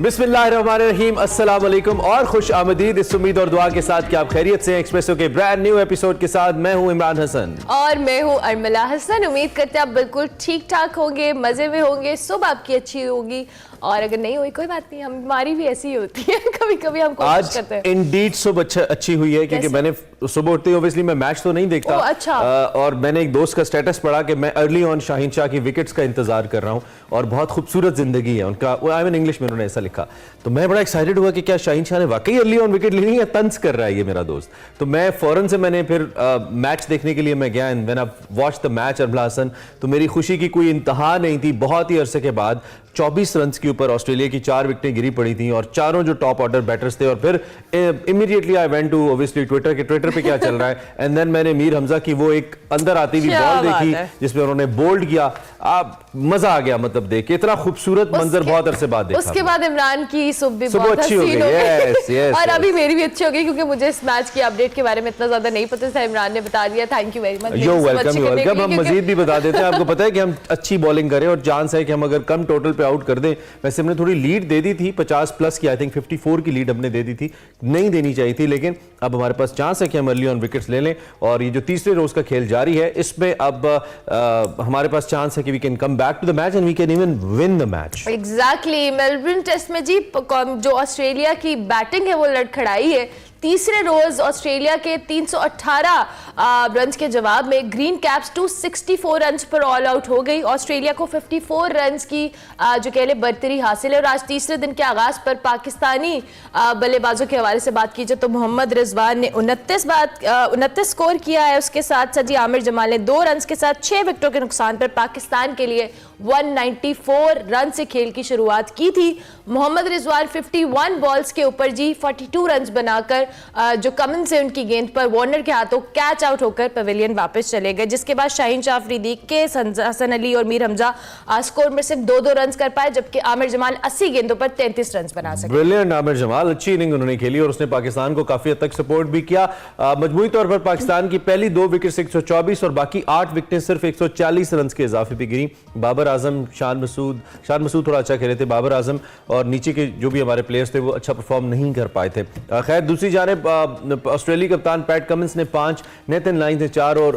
बिस्मिल्लाहिर्रहमानिर्रहीम, अस्सलाम वालेकुम और खुश आमदीद। इस उम्मीद और दुआ के साथ कि आप खैरियत से हैं। एक्सप्रेसो के ब्रांड न्यू एपिसोड के साथ मैं हूं इमरान हसन और मैं हूं अरमला हसन। उम्मीद करते हैं आप बिल्कुल ठीक ठाक होंगे, मजे में होंगे, सुबह आपकी अच्छी होगी और अगर नहीं हुई कोई बात नहीं, हमारी भी ऐसी ही होती है कभी कभी हम कोशिश करते हैं। इंडीड सुबह अच्छी हुई है क्योंकि मैंने सुबह उठते ही ऑब्वियसली मैं मैच तो नहीं देखता। अच्छा। और मैंने एक दोस्त का स्टेटस पढ़ा कि मैं अर्ली ऑन शाहीन शाह की विकेट्स का इंतजार कर रहा हूं और बहुत खूबसूरत जिंदगी है उनका। आई मीन इंग्लिश में उन्होंने ऐसा लिखा, तो मैं बड़ा एक्साइटेड हुआ कि क्या शाहीन शाह ने वाकई अर्ली ऑन विकेट लेनी है, तंज कर रहा है ये मेरा दोस्त। तो मैं फौरन से मैंने फिर मैच देखने के लिए मैं गया and when I watched the match अरमला हसन, तो मेरी खुशी की कोई इंतहा नहीं थी। बहुत ही अरसे के बाद 24 रन के ऊपर ऑस्ट्रेलिया की 4 विकेटें गिरी पड़ी थी और चारों जो टॉप ऑर्डर बैटर्स थे। और फिर immediately I went to obviously Twitter पे क्या चल रहा है एंड देन मैंने मीर हमजा की वो एक अंदर आती हुई बॉल देखी जिसमें उन्होंने बोल्ड किया। मजा आ गया, मतलब देख के इतना खूबसूरत मंजर बहुत अरसे बाद देखा। उसके बाद इमरान की सुबह बहुत अच्छी हो गई और अभी मेरी भी अच्छी हो गई क्योंकि मुझे इस मैच की अपडेट के बारे में इतना ज्यादा नहीं पता था, इमरान ने बता दिया। Thank you very much. You welcome. हम मजीद भी बता देते हैं, आपको पता है कि हम अच्छी बॉलिंग करें और चांस है कि हम अगर कम टोटल पे आउट कर दें। वैसे हमने थोड़ी लीड दे दी थी 50 प्लस की, आई थिंक 54 की लीड हमने दे दी थी, नहीं देनी चाहिए थी, लेकिन अब हमारे पास चांस है कि हम अर्ली ऑन विकेट्स ले लें। और ये जो तीसरे रोज का खेल जारी है इसमें अब हमारे पास चांस है कि we can come back to the match and we can even win the match. Exactly. Melbourne test में जी जो ऑस्ट्रेलिया की बैटिंग है वो लड़खड़ाई है। तीसरे रोज ऑस्ट्रेलिया के 318 रन के जवाब में ग्रीन कैप्स 264 रन पर ऑल आउट हो गई। ऑस्ट्रेलिया को 54 रन की जो कह ले बर्तरी हासिल है। और आज तीसरे दिन के आगाज पर पाकिस्तानी बल्लेबाजों के हवाले से बात की जाए तो मोहम्मद रिजवान ने 29 स्कोर किया है। उसके साथ सजी आमिर जमाल ने 2 रन के साथ 6 विकेटों के नुकसान पर पाकिस्तान के लिए 194 रन से खेल की शुरुआत की थी। मोहम्मद रिजवान 51 बॉल्स के ऊपर जी 42 रन बनाकर जो कमिंस से उनकी गेंद पर वार्नर के हाथों कैच आउट होकर पवेलियन वापस चले गए, जिसके बाद शाहीन शाह अफरीदी के हसन अली और मीर हमजा स्कोर में सिर्फ 2-2 रन कर पाए, जबकि आमिर जमाल 80 गेंदों पर 33 रन बना सके। ब्रिलियंट आमिर जमाल, अच्छी इनिंग उन्होंने खेली और उसने पाकिस्तान को काफी हद तक सपोर्ट भी किया। मजमूई तौर पर पाकिस्तान की पहली 2 विकेट 124 और बाकी 8 विकेटें सिर्फ 140 रन के इजाफे पे गिरी। बाबर आजम, शान मसूद थोड़ा अच्छा खेले थे, बाबर आजम और नीचे के जो भी हमारे प्लेयर्स थे वो अच्छा परफॉर्म नहीं कर पाए थे। खैर दूसरी जानिब ऑस्ट्रेलिया कप्तान पैट कमिंस ने 5, नेथन लाइन ने 4 और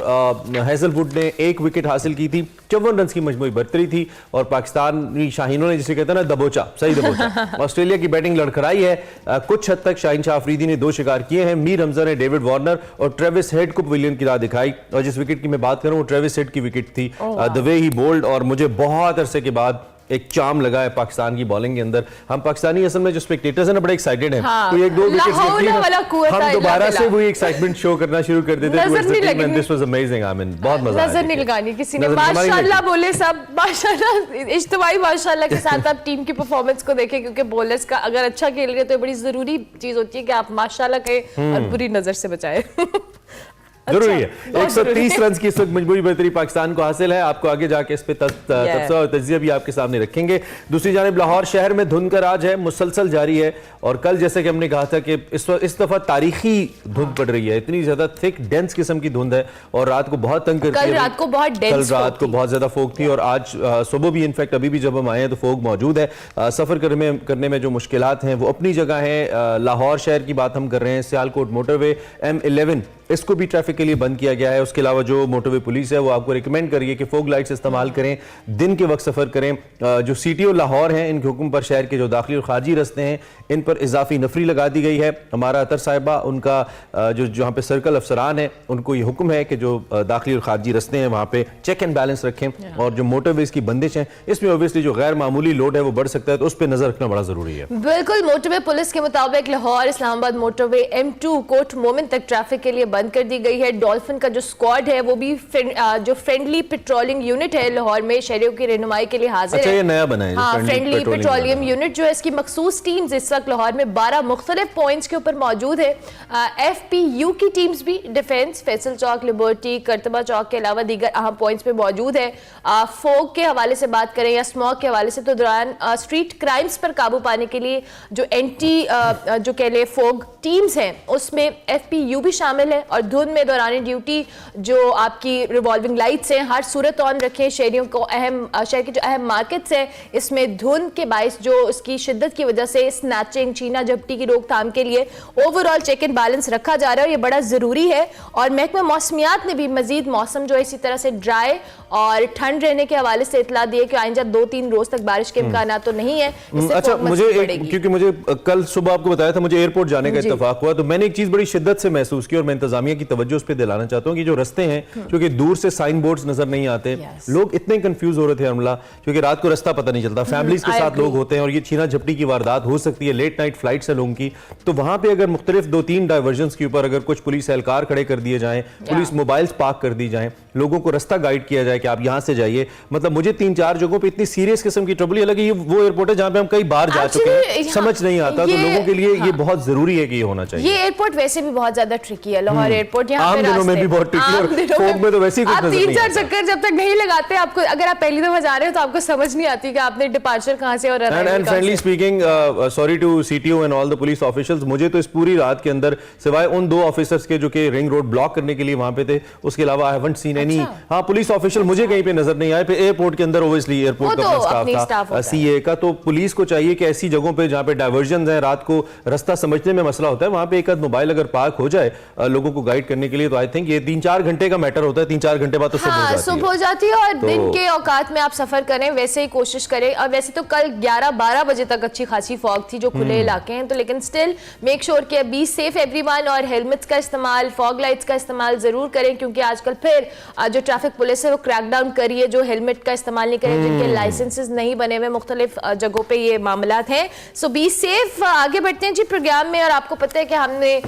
हैजलवुड ने 1 विकेट हासिल की थी। 54 रन की मजमूई बर्तरी थी और पाकिस्तानी शाहीनों ने, जिसे कहते हैं ना दबोचा, सही दबोचा। ऑस्ट्रेलिया की बैटिंग लड़खड़ाई है। कुछ हद तक शाहीन शाह अफरीदी ने 2 शिकार किए हैं। मीर हमजा ने डेविड वार्नर और ट्रेविस हेड को पवेलियन की राह दिखाई और जिस विकेट की मैं बात करूं वो ट्रेविस हेड की विकेट थी। द वे ही बोल्ड और मुझे बहुत अरसे के बाद एक चार्म लगा है पाकिस्तान की बॉलिंग के अंदर। हम पाकिस्तानी असल में जो स्पेक्टेटर्स हैं ना बड़े एक्साइटेड हैं। हाँ, तो 1-2 विकेट्स हम दोबारा से वही एक्साइटमेंट शो करना शुरू कर देते हैं। This was amazing. I mean बहुत मजा आया। नजर नहीं लगानी किसी ने। माशाल्लाह बोले सब, माशाल्लाह इज्तिमाई माशाल्लाह के साथ आप टीम की परफॉर्मेंस को देखें, क्योंकि बॉलर्स का अगर अच्छा खेल रहे तो बड़ी जरूरी चीज होती है कि आप माशाल्लाह कहें और बुरी नजर से बचाएं। जरूरी है। 130 रन की इस वक्त मजबूरी बेहतरी पाकिस्तान को हासिल है। आपको आगे जाके इस पे तबसरा और तज्जिया भी आपके सामने रखेंगे। दूसरी जानिब लाहौर शहर में धुंध का राज है, मुसलसल जारी है और कल जैसे कि हमने कहा था कि इस दफा तारीखी धुंध पड़ रही है। इतनी ज्यादा थिक डेंस किस्म की धुंध है और रात को बहुत तंग करती है। कल रात को बहुत ज्यादा फोग थी और आज सुबह भी, इनफैक्ट अभी भी जब हम आए हैं तो फोग मौजूद है। सफर करने में जो मुश्किलात हैं वो अपनी जगह है। लाहौर शहर की बात हम कर रहे हैं। सियालकोट मोटरवे M11 इसको भी ट्रैफिक के लिए बंद किया गया है। उसके अलावा जो मोटरवे पुलिस है वो आपको रिकमेंड कर रही है कि फोग लाइट्स इस्तेमाल करें, दिन के वक्त सफर करें। जो CTO लाहौर हैं इनके हुक्म पर शहर के जो दाखिली और खारजी रस्ते हैं इन पर इजाफी नफरी लगा दी गई है। हमारा अतर साहिबा, उनका जो जहाँ पे सर्कल अफसरान है उनको ये हुक्म है कि जो दाखिली और खारजी रस्ते हैं वहाँ पे चेक एंड बैलेंस रखें और जो मोटरवेज की बंदिश है इसमें ऑब्वियसली जो गैर मामूली लोड है वो बढ़ सकता है, तो उस पर नजर रखना बड़ा जरूरी है। बिल्कुल। मोटरवे पुलिस के मुताबिक Lahore Islamabad motorway M2 coat मोमिन तक ट्रैफिक के लिए बंद कर दी गई है। डॉल्फिन का जो स्क्वाड है वो भी जो फ्रेंडली पेट्रोलिंग यूनिट है लाहौर में शहरियों की रहनुमाई के लिए हाजिर है। ये नया बना है। हाँ, फ्रेंडली पेट्रोलियम यूनिट जो है इसकी मखसूस टीम्स इस वक्त लाहौर में 12 मुख्तलिफ पॉइंट्स के ऊपर मौजूद है। FPU की टीम्स भी डिफेंस, फैसल चौक, लिबर्टी, करतबा चौक के अलावा दीगर अहम पॉइंट्स पे मौजूद है। फोग के हवाले से बात करें या स्मॉग के हवाले से तो दौरान स्ट्रीट क्राइम्स पर काबू पाने के लिए जो एंटी जो कह ले फोग टीम्स हैं उसमें FPU भी शामिल है और धुंध में दौरान ड्यूटी जो आपकी रिवॉल्विंग लाइट्स हैं हर सूरत ऑन रखें। शहरियों को शहर के जो अहम मार्केट्स हैं इसमें धुंध के बायस जो उसकी शिद्दत की वजह से स्नैचिंग छीना झपटी की रोकथाम के लिए ओवरऑल चेक एंड बैलेंस रखा जा रहा है और ये बड़ा जरूरी है। और महकमा मौसमियात ने भी मजीद मौसम जो है इसी तरह से ड्राई और ठंड रहने के हवाले से इतला दी है कि आइंदा 2-3 रोज तक बारिश के इम्कान तो नहीं है। अच्छा, क्योंकि मुझे कल सुबह आपको बताया था मुझे एयरपोर्ट जाने का इत्तेफाक हुआ, तो मैंने एक चीज बड़ी शिद्दत से महसूस की और मैं इंतजामिया की तवज्जो उस पर दिलाना चाहता हूँ कि जो रस्ते हैं क्योंकि दूर से साइन बोर्ड्स नजर नहीं आते, लोग इतने कंफ्यूज हो रहे थे अमला, क्योंकि रात को रास्ता पता नहीं चलता, फैमिलीज के साथ लोग होते हैं और ये छीना झपटी की वारदात हो सकती है, लेट नाइट फ्लाइट्स है लोगों की। तो वहां पे अगर मुख्तलिफ 2-3 डाइवर्जन्स के ऊपर अगर कुछ पुलिस एहलकार खड़े कर दिए जाएं, पुलिस मोबाइल्स पार्क कर दी जाएं, लोगों को रास्ता गाइड किया जाए कि आप यहां से जाइए। मतलब मुझे 3-4 जगहों पे इतनी सीरियस किस्म की ट्रबल, हालांकि ये वो एयरपोर्ट है जहां पे हम कई बार जा चुके हैं, समझ नहीं आता, तो लोगों के लिए ये बहुत जरूरी है कि ये होना चाहिए। ये एयरपोर्ट वैसे भी बहुत ज्यादा ट्रिकी है, लाहौर एयरपोर्ट आम दिनों में भी बहुत ट्रिकी और फोग में तो वैसे ही कुछ नजर नहीं आता। 3-4 चक्कर जब तक नहीं लगाते आपको, अगर आप पहली दफा जा रहे हो तो आपको समझ नहीं आती कि आपने डिपार्चर कहां से और and friendly speaking, sorry to CTO and all the police officials, मुझे तो इस पूरी रात के अंदर सिवाय उन 2 ऑफिसर्स के जो कि रिंग रोड ब्लॉक करने के लिए वहां पे थे, उसके अलावा I haven't seen any police official मुझे कहीं पे नजर नहीं आए। एयरपोर्ट के अंदर ओब्वियसली एयरपोर्ट का स्टाफ था, सीए का, तो पुलिस को चाहिए कि ऐसी जगहों पे जहां पे डाइवर्जन है, रात को रास्ता समझने में मसला होता है, वहां पे एक आध मोबाइल अगर पार्क हो जाए लोगों को गाइड करने के लिए, तो आई थिंक ये 3-4 घंटे का मैटर होता है। 3-4 घंटे बाद तो सुबह हो जाती है और दिन के औकात में आप सफर करें वैसे ही कोशिश करें। और वैसे तो कल 11-12 बजे तक अच्छी खासी फॉग थी जो खुले इलाके हैं, तो लेकिन स्टिल मेक श्योर कि बी सेफ एवरीवन और हेलमेट्स का इस्तेमाल, फॉग लाइट्स का इस्तेमाल जरूर करें, क्योंकि आजकल फिर जो ट्रैफिक पुलिस है वो क्रैकडाउन करी है जो हेलमेट का इस्तेमाल नहीं करें, जिनके लाइसेंसेस नहीं बने हुए, मुख्तलिफ जगहों पे ये मामलात हैं। सो बी सेफ। आगे बढ़ते हैं जी प्रोग्राम में, और आपको पता है कि हमने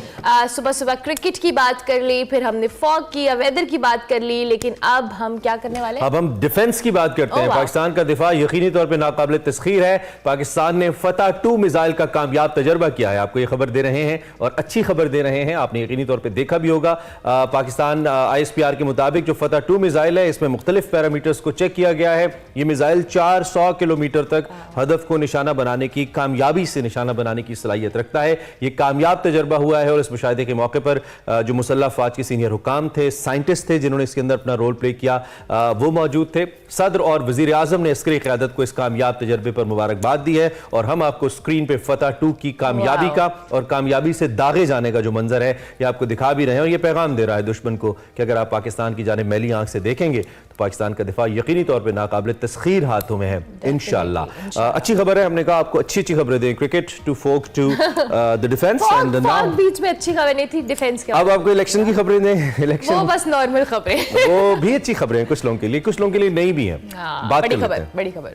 सुबह सुबह क्रिकेट की बात कर ली, फिर हमने फॉग की या वेदर की बात कर ली, लेकिन अब हम क्या करने वाले हैं? अब हम डिफेंस की बात करते हैं। पाकिस्तान का दिफा यकीनी तौर पे नाकाबिल तस्खीर है। पाकिस्तान ने फतह 2 मिसाइल का कामयाब तजर्बा किया है, आपको ये खबर दे रहे हैं और अच्छी खबर दे रहे हैं, आपने यकीनी तौर पे देखा भी होगा। पाकिस्तान ISPR के मुताबिक जो फतह 2 मिसाइल है इसमें मुख्तलिफ पैरामीटर्स को चेक किया गया है। ये मिसाइल 400 किलोमीटर तक हदफ को निशाना बनाने की, कामयाबी से निशाना बनाने की सलाहियत रखता है। ये कामयाब तजर्बा हुआ है और इस मुशाहिदे के मौके पर जो मुसल्लह अफवाज के सीनियर हुकाम थे, साइंटिस्ट थे जिन्होंने इसके अंदर अपना रोल प्ले किया, वो मौजूद थे। सदर और वजीर आजम ने अस्करी क़यादत को इस कामयाब तजर्बे पर मुबारकबाद दी है और हम आपको स्क्रीन पे फतह 2 की कामयाबी का और कामयाबी से दागे जाने का जो मंजर है ये आपको दिखा भी रहे हैं और ये पैगाम दे रहा है दुश्मन को कि अगर आप पाकिस्तान की जानिब मैली आंख से देखेंगे तो पाकिस्तान का दिफा यकीनी तौर पर नाकाबिल तस्खीर हाथों में है इंशाअल्लाह। अच्छी खबर है, हमने कहा आपको अच्छी खबरें दें, cricket to folk to the defence and now बीच में अच्छी खबर नहीं थी डिफेंस के। अब आपको इलेक्शन की खबरें दें। इलेक्शन वो बस नॉर्मल खबरें वो भी अच्छी खबरें हैं कुछ लोगों के लिए, कुछ लोगों के लिए नहीं भी हैं। बड़ी खबर, बड़ी खबर।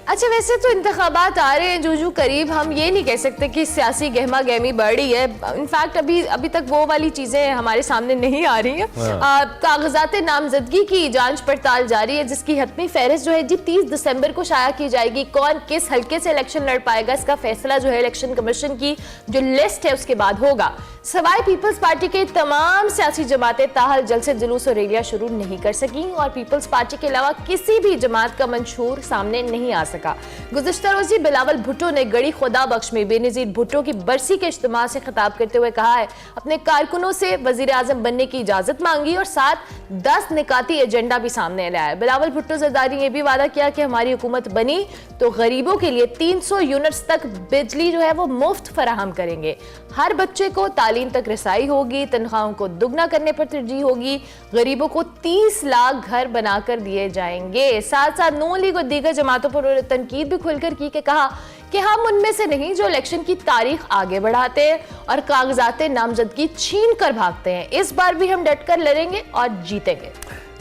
अच्छा, वैसे तो इंतखाबात आ रहे हैं जूझू करीब, हम ये नहीं कह सकते कि सियासी गहमा गहमी बढ़ रही है। इनफैक्ट अभी तक वो वाली चीजें हमारे सामने नहीं आ रही हैं। कागजात नामजदगी की जांच पड़ताल जारी है, जिसकी हतमी फहरिस्त जो है जी 30 दिसंबर को शाया की जाएगी। कौन किस हल्के से इलेक्शन लड़ पाएगा इसका फैसला जो है इलेक्शन कमीशन की जो लिस्ट है उसके बाद होगा। सवाई पीपल्स पार्टी के तमाम सियासी जमातें ताहल जलसे जुलूस और रैलियां शुरू नहीं कर सकी और पीपल्स पार्टी के अलावा किसी भी जमात का मंशूर सामने नहीं आ सका। गुज़िश्ता रोज़ी बिलावल भुट्टो ने गड़ी खुदा बख्श में बेनज़ीर भुट्टो की बरसी के इज्तिमा से खिताब करते हुए कहा है अपने कारकुनों से वज़ीर आज़म बनने की इजाजत मांगी और साथ 10 निकाती एजेंडा भी सामने लाया। बिलावल भुट्टो ज़रदारी ने भी वादा किया कि हमारी हुकूमत बनी तो गरीबों के लिए 300 यूनिट्स तक बिजली जो है वो मुफ्त फराहम करेंगे, हर बच्चे को तालीम तक रसाई होगी, तनख्वाहों को दुगना करने पर तरजीह होगी, गरीबों को 30 लाख घर बनाकर दिए जाएंगे। साथ साथ नून लीग और दीगर जमातों पर तनकीद भी खुलकर की कि कहा कि हम उनमें से नहीं जो इलेक्शन की तारीख आगे बढ़ाते हैं और कागजात नामजदगी छीन कर भागते हैं। इस बार भी हम डट कर लड़ेंगे और जीतेंगे।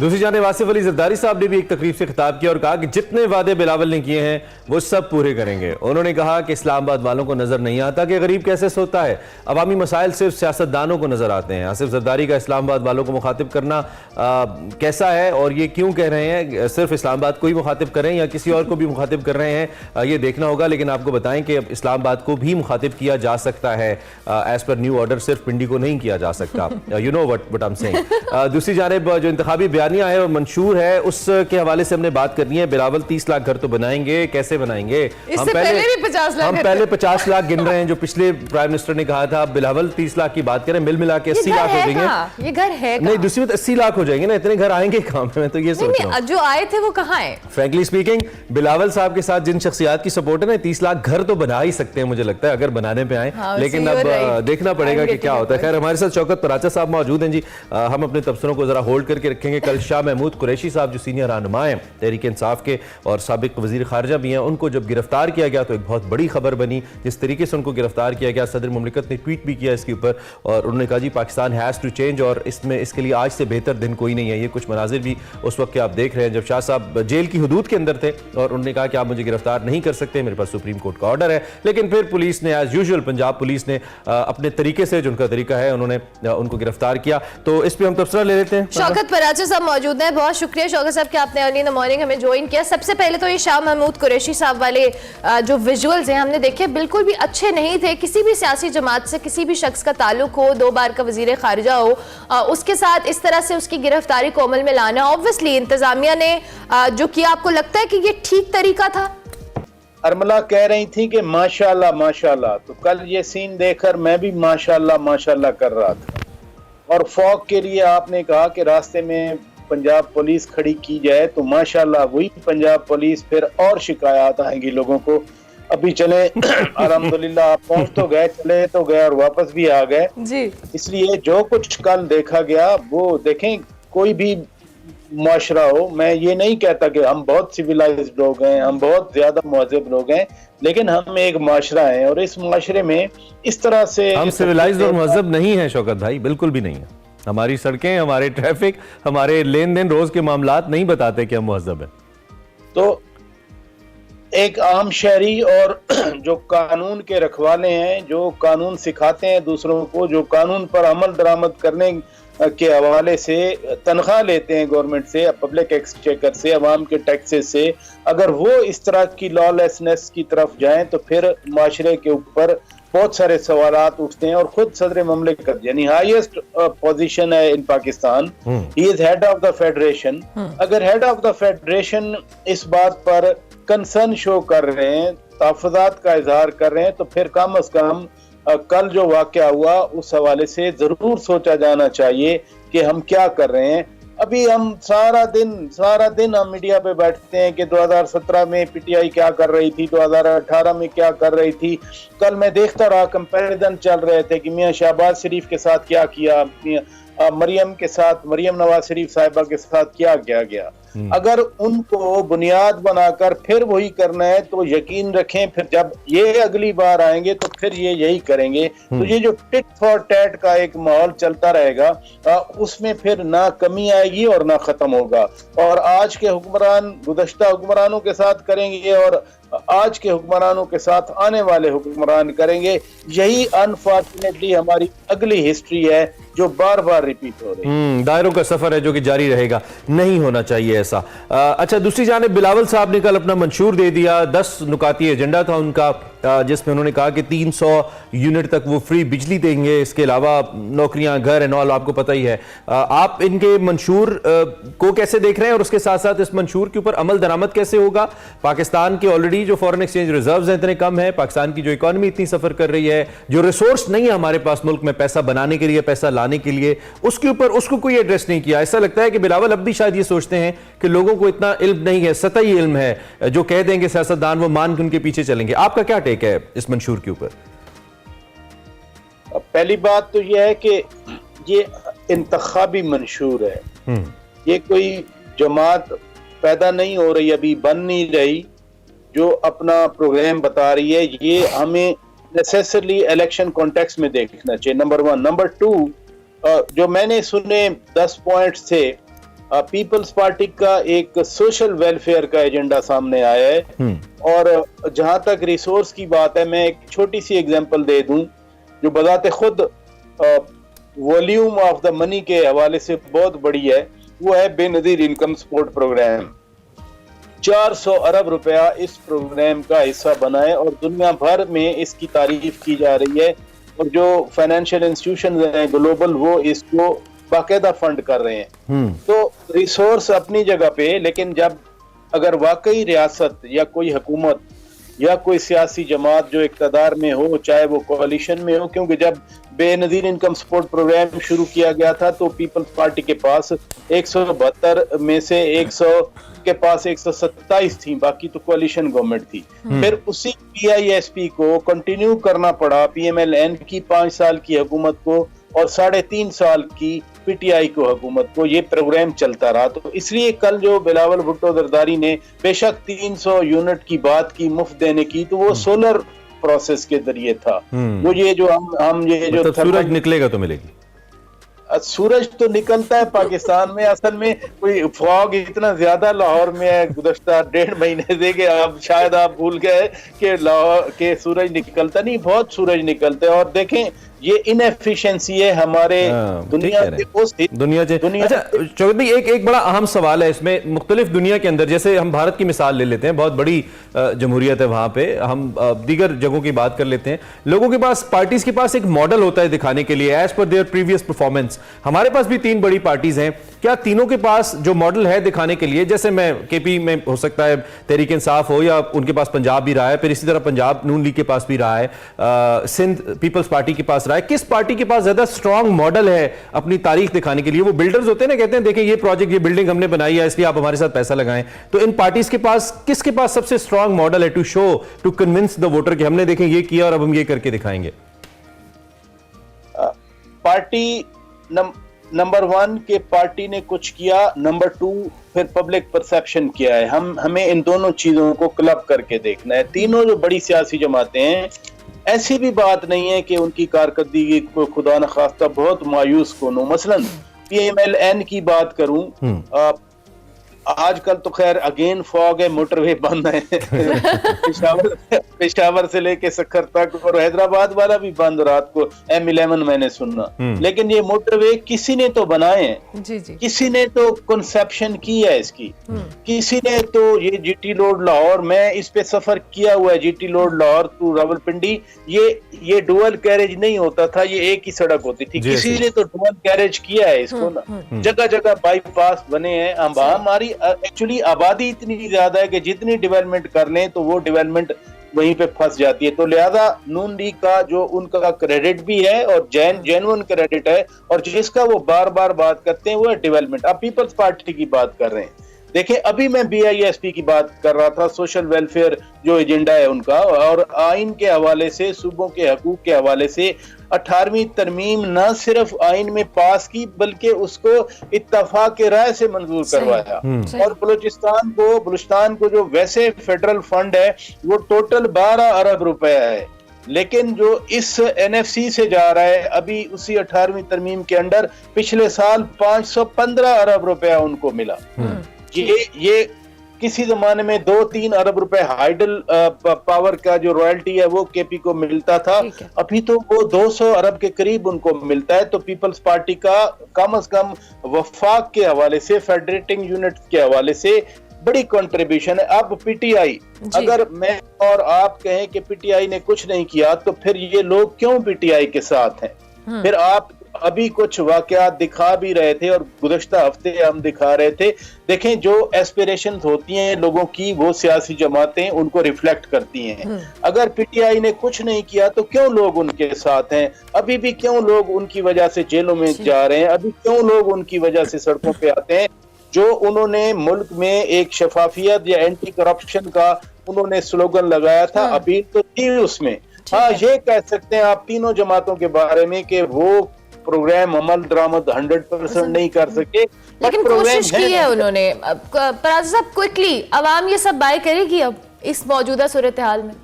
दूसरी जानिब आसिफ अली जरदारी साहब ने भी एक तकरीब से खिताब किया और कहा कि जितने वादे बिलावल ने किए हैं वो सब पूरे करेंगे। उन्होंने कहा कि इस्लामाबाद वालों को नजर नहीं आता कि गरीब कैसे सोता है, अवामी मसाइल सिर्फ सियासतदानों को नजर आते हैं। आसिफ जरदारी का इस्लामाबाद वालों को मुखातिब करना कैसा है और ये क्यों कह रहे हैं, सिर्फ इस्लामाबाद को ही मुखातिब करें या किसी और को भी मुखातिब कर रहे हैं ये देखना होगा, लेकिन आपको बताएं कि इस्लामाबाद को भी मुखातिब किया जा सकता है एज पर न्यू ऑर्डर, सिर्फ पिंडी को नहीं किया जा सकता। You know what I am saying. दूसरी जानिब जो इंतखाबी बयान बयानिया है और मंशूर है, उसके हवाले से हमने बात करनी है। बिलावल 30 लाख घर तो बनाएंगे, कैसे बनाएंगे? इससे पहले भी 50 लाख, हम पहले 50 लाख गिन रहे हैं जो पिछले प्राइम मिनिस्टर ने कहा था। बिलावल 30 लाख की बात करें, मिल मिला के 80 लाख हो जाएंगे। ये घर है नहीं, दूसरी बात 80 लाख हो जाएंगे ना, इतने घर आएंगे कहां पे? मैं तो ये सोच रहा हूं। जो आए थे वो कहाँ है? फ्रैंकली स्पीकिंग, बिलावल साहब के साथ जिन शख्सियात की सपोर्ट है ना, 30 लाख घर तो बना ही सकते हैं मुझे लगता है, अगर बनाने पे आए। लेकिन अब देखना पड़ेगा कि क्या होता है। खैर, हमारे साथ शौकत पराचा साहब मौजूद हैं जी। हम अपने तबसरों को जरा होल्ड करके रखेंगे। कल शाह महमूद कुरैशी साहब जो सीनियर रहनुमा हैं तहरीक इंसाफ के और साबिक वजीर खारजा भी हैं, उनको जब गिरफ्तार किया गया तो एक बहुत बड़ी खबर बनी। जिस तरीके से उनको गिरफ्तार किया गया, सदर मुमलिकत ने ट्वीट भी किया इसके ऊपर और उन्होंने कहा जी पाकिस्तान हैज़ टू चेंज और इसके लिए आज से बेहतर दिन कोई नहीं है। ये कुछ मनाजिर भी उस वक्त के आप देख रहे हैं जब शाह साहब जेल की हदूद के अंदर थे और उन्होंने कहा कि आप मुझे गिरफ्तार नहीं कर सकते, मेरे पास सुप्रीम कोर्ट का ऑर्डर है। लेकिन फिर पुलिस ने एज यूजुअल, पंजाब पुलिस ने अपने तरीके से, जो उनका तरीका है, उन्होंने उनको गिरफ्तार किया। तो इस पे हम तबसरा ले लेते हैं। शौकत पराचा साहब मौजूद हैं। बहुत शुक्रिया शौकत साहब कि आपने अर्ली इन द मॉर्निंग हमें ज्वाइन किया। सबसे पहले तो ये शाह महमूद कुरैशी साहब वाले जो विजुअल्स हैं हमने देखे, बिल्कुल भी अच्छे नहीं थे। किसी भी सियासी जमात से किसी भी शख्स का ताल्लुक हो, 2 बार का वजीर खारजा हो, उसके साथ इस तरह से उसकी गिरफ्तारी को अमल में लाना, ऑब्वियसली इंतजामिया ने जो किया, आपको लगता है कि ये ठीक तरीका था? अरमला कह रही थी कि माशाल्लाह माशाल्लाह, तो कल ये सीन देखकर मैं भी माशाल्लाह माशाल्लाह कर रहा था। और फौक के लिए आपने कहा कि रास्ते में पंजाब पुलिस खड़ी की जाए, तो माशाल्लाह वही पंजाब पुलिस, फिर और शिकायत आएंगी लोगों को। अभी चले अल्हम्दुलिल्लाह आप पहुंच तो गए, चले तो गए और वापस भी आ गए जी। इसलिए जो कुछ कल देखा गया वो देखें, कोई भी मुआशरा हो, मैं ये नहीं कहता कि हम बहुत सिविलाइज्ड लोग हैं, हम बहुत ज्यादा मुहज़्ज़ब लोग हैं, लेकिन हम एक मुआशरा है और इस मुआशरे में इस तरह से हम सिविलाइज्ड और मुहज़्ज़ब नहीं हैं शौकत भाई, बिल्कुल भी नहीं है। हमारी सड़कें, हमारे ट्रैफिक, हमारे लेन देन, रोज के मामलात नहीं बताते कि हम मुहज़्ज़ब हैं। तो एक आम शहरी और जो कानून के रखवाले हैं, जो कानून सिखाते हैं दूसरों को, जो कानून पर अमल दरामद करने के हवाले से तनख्वाह लेते हैं गवर्नमेंट से, पब्लिक एक्सचेकर से, अवाम के टैक्सेस से, अगर वो इस तरह की लॉलेसनेस की तरफ जाएं तो फिर माशरे के ऊपर बहुत सारे सवालात उठते हैं। और खुद सदर मुमलिकत यानी हाईएस्ट पोजीशन है in Pakistan, he is head of the federation. अगर हेड ऑफ द फेडरेशन इस बात पर कंसर्न शो कर रहे हैं, तहफ़्फ़ुज़ात का इजहार कर रहे हैं, तो फिर कम अज कम कल जो वाक़या हुआ उस हवाले से जरूर सोचा जाना चाहिए कि हम क्या कर रहे हैं। अभी हम सारा दिन हम मीडिया पे बैठते हैं कि 2017 में पीटीआई क्या कर रही थी, 2018 में क्या कर रही थी। कल मैं देखता रहा, कंपैरिजन चल रहे थे कि मियां शहबाज शरीफ के साथ क्या किया, मरियम के साथ, मरियम नवाज शरीफ साहिबा के साथ क्या किया गया। अगर उनको बुनियाद बनाकर फिर वही करना है तो यकीन रखें फिर जब ये अगली बार आएंगे तो फिर ये यही करेंगे। तो ये जो टिट फॉर टैट का एक माहौल चलता रहेगा, उसमें फिर ना कमी आएगी और ना खत्म होगा। और आज के हुक्मरान गुज़श्ता हुक्मरानों के साथ करेंगे और आज के हुक्मरानों के साथ आने वाले हुक्मरान करेंगे। यही अनफॉर्चुनेटली हमारी अगली हिस्ट्री है जो बार बार रिपीट हो रही है। दायरों का सफर है जो कि जारी रहेगा, नहीं होना चाहिए ऐसा। अच्छा, दूसरी जानिब बिलावल साहब ने कल अपना मंशूर दे दिया। 10 नुकाती एजेंडा था उनका, जिसमें उन्होंने कहा कि 300 यूनिट तक वो फ्री बिजली देंगे, इसके अलावा नौकरियां, घर एंड ऑल, आपको पता ही है। आप इनके मंशूर को कैसे देख रहे हैं और उसके साथ साथ इस मंशूर के ऊपर अमल दरामद कैसे होगा? पाकिस्तान के ऑलरेडी जो फॉरेन एक्सचेंज रिजर्व्स हैं इतने कम है, पाकिस्तान की जो इकोनॉमी इतनी सफर कर रही है, जो रिसोर्स नहीं है हमारे पास मुल्क में पैसा बनाने के लिए, पैसा लाने के लिए, उसके ऊपर उसको कोई एड्रेस नहीं किया। ऐसा लगता है कि बिलावल अब भी शायद ये सोचते हैं कि लोगों को इतना इल्म नहीं है, सतही इल्म है, जो कह देंगे सियासतदान वो मान के उनके पीछे चलेंगे। आपका क्या टेक है इस मंशूर के ऊपर? पहली बात तो यह है कि ये इंतखाबी मंशूर है, ये कोई जमात पैदा नहीं हो रही, अभी बन नहीं रही जो अपना प्रोग्राम बता रही है। ये हमें नेसेसरली इलेक्शन कॉन्टेक्स्ट में देखना चाहिए, नंबर 1। नंबर 2, जो मैंने सुने 10 पॉइंट्स थे, पीपल्स पार्टी का एक सोशल वेलफेयर का एजेंडा सामने आया है। और जहां तक रिसोर्स की बात है, मैं एक छोटी सी एग्जांपल दे दूं जो बजाते खुद वॉल्यूम ऑफ द मनी के हवाले से बहुत बड़ी है। वो है बेनजीर इनकम सपोर्ट प्रोग्राम। 400 अरब रुपया इस प्रोग्राम का हिस्सा बना है और दुनिया भर में इसकी तारीफ की जा रही है। और जो फाइनेंशियल इंस्टीट्यूशन हैं ग्लोबल, वो इसको बाकायदा फंड कर रहे हैं। तो रिसोर्स अपनी जगह पे, लेकिन जब अगर वाकई रियासत या कोई हुकूमत या कोई सियासी जमात जो इक़्तिदार में हो, चाहे वो कोalition में हो, क्योंकि जब बेनज़ीर इनकम सपोर्ट प्रोग्राम शुरू किया गया था तो पीपल्स पार्टी के पास 172 में से 100 के पास 127 थी, बाकी तो कोalition गवर्नमेंट थी। फिर उसी PISP को कंटिन्यू करना पड़ा PMLN की 5 साल की हुकूमत को और 3.5 साल की PTI को हुकूमत को, ये प्रोग्राम चलता रहा। तो इसलिए कल जो बिलावल भुट्टो जरदारी ने बेशक 300 यूनिट की बात की मुफ्त देने की, तो वो सोलर प्रोसेस के जरिए था। वो ये जो हम ये जो मतलब सूरज निकलेगा तो मिलेगी। सूरज तो निकलता है पाकिस्तान में, असल में कोई फॉग इतना ज्यादा लाहौर में है गुज़श्ता 1.5 महीने से कि अब शायद आप भूल गए कि लाहौर के सूरज निकलता नहीं, बहुत सूरज निकलते हैं। और देखें ये इनएफिशिएंसी है हमारे दुनिया से। अच्छा चौधरी भाई, एक बड़ा अहम सवाल है इसमें, मुख्तलिफ दुनिया के अंदर, जैसे हम भारत की मिसाल ले लेते हैं, बहुत बड़ी जमहूरियत है वहां पे, हम दीगर जगहों की बात कर लेते हैं। लोगों के पास, पार्टीज के पास एक मॉडल होता है दिखाने के लिए as per there previous performance. हमारे पास भी 3 बड़ी पार्टीज हैं, क्या तीनों के पास जो मॉडल है दिखाने के लिए, जैसे मैं केपी में हो सकता है तहरीक इंसाफ हो या उनके पास पंजाब भी रहा है, फिर इसी तरह पंजाब नून लीग के पास भी रहा है, सिंध पीपल्स पार्टी के पास रहा है, किस पार्टी के पास ज्यादा स्ट्रांग मॉडल है अपनी तारीख दिखाने के लिए? वो बिल्डर्स होते हैं ना, कहते हैं देखें ये प्रोजेक्ट, ये बिल्डिंग हमने बनाई है इसलिए आप हमारे साथ पैसा लगाएं। तो इन पार्टीज के पास किसके पास सबसे स्ट्रांग मॉडल है to show, to convince the voter कि हमने देखें ये किया और अब हम ये करके दिखाएंगे? पार्टी नंबर 1 के पार्टी ने कुछ किया, नंबर 2 फिर पब्लिक परसेप्शन किया है। हमें इन दोनों चीजों को क्लब करके देखना है। तीनों जो बड़ी सियासी जमातें हैं, ऐसी भी बात नहीं है कि उनकी कारकर्दगी को खुदा न खास्ता बहुत मायूस कौन हो। मसलन PMLN की बात करूं, आजकल तो खैर अगेन फॉग है, मोटरवे बंद है पेशावर से लेके सखर तक, और हैदराबाद वाला भी बंद रात को M11 मैंने सुना। लेकिन ये मोटरवे किसी ने तो बनाए हैं, किसी ने तो कंसेप्शन की है इसकी, किसी ने तो ये GT रोड लाहौर, मैं इस पे सफर किया हुआ है, GT road Lahore to Rawalpindi, ये डुअल कैरेज नहीं होता था, ये एक ही सड़क होती थी। किसी ने तो डुअल कैरेज किया है इसको ना, जगह जगह बाईपास बने हैं। हमारी एक्चुअली आबादी इतनी ज्यादा है कि जितनी डेवलपमेंट कर लें तो वो डेवलपमेंट वहीं पे फंस जाती है। तो लिहाजा नून लीग का जो उनका क्रेडिट भी है और जेन्युइन क्रेडिट है, और जिसका वो बार बार बात करते हैं वो है डेवलपमेंट। अब पीपल्स पार्टी की बात कर रहे हैं, देखिए अभी मैं BISP की बात कर रहा था, सोशल वेलफेयर जो एजेंडा है उनका, और आइन के हवाले से, सूबों के हकूक के हवाले से 18वीं तरमीम न सिर्फ आइन में पास की बल्कि उसको इत्तफाक के राय से मंजूर करवाया। और बलूचिस्तान को जो वैसे फेडरल फंड है वो टोटल 12 अरब रुपए है, लेकिन जो इस NFC से जा रहा है अभी उसी 18वीं तरमीम के अंडर पिछले साल 515 अरब रुपया उनको मिला। ये किसी जमाने में 2-3 अरब रुपए हाइडल पावर का जो रॉयल्टी है वो KP को मिलता था, अभी तो वो 200 अरब के करीब उनको मिलता है। तो पीपल्स पार्टी का कम से कम वफाक के हवाले से, फेडरेटिंग यूनिट के हवाले से बड़ी कंट्रीब्यूशन है। अब PTI, अगर मैं और आप कहें कि PTI ने कुछ नहीं किया तो फिर ये लोग क्यों PTI के साथ हैं? फिर आप अभी कुछ वाकयात दिखा भी रहे थे और गुज़श्ता हफ्ते हम दिखा रहे थे। देखें जो एस्पिरेशंस होती हैं लोगों की वो सियासी जमातें उनको रिफ्लेक्ट करती हैं। अगर PTI ने कुछ नहीं किया तो क्यों लोग उनके साथ हैं? अभी भी क्यों लोग उनकी वजह से जेलों में जा रहे हैं? अभी क्यों लोग उनकी वजह से सड़कों पे आते हैं? जो उन्होंने मुल्क में एक शफाफियत या एंटी करप्शन का उन्होंने स्लोगन लगाया था, अभी तो थी उसमें। हाँ, ये कह सकते हैं आप तीनों जमातों के बारे में कि वो प्रोग्राम अमल दरामद 100% नहीं कर सके, लेकिन कोशिश की है उन्होंने। पराजा साहब, क्विकली, अवाम ये सब बाय करेगी अब इस मौजूदा सूरत हाल में?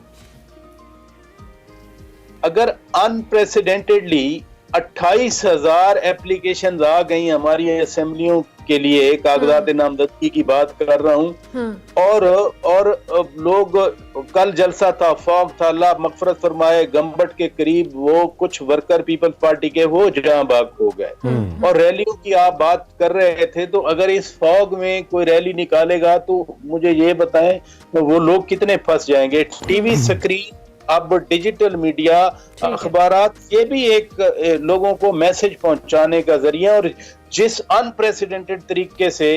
अगर अनप्रेसिडेंटेडली 28,000 एप्लीकेशन आ गई हमारी असेंबलियों के लिए, कागजात नामजदगी की बात कर रहा हूँ, और लोग, कल जलसा था, फॉग था, अल्लाह मगफरत फरमाए, गंबट के करीब वो कुछ वर्कर पीपल्स पार्टी के वो जहां भाग हो गए। और रैलियों की आप बात कर रहे थे, तो अगर इस फॉग में कोई रैली निकालेगा तो मुझे ये बताएं तो वो लोग कितने फंस जाएंगे। टीवी स्क्रीन अब डिजिटल मीडिया, अखबारात, ये भी एक लोगों को मैसेज पहुंचाने का जरिया, और जिस अनप्रेसिडेंटेड तरीके से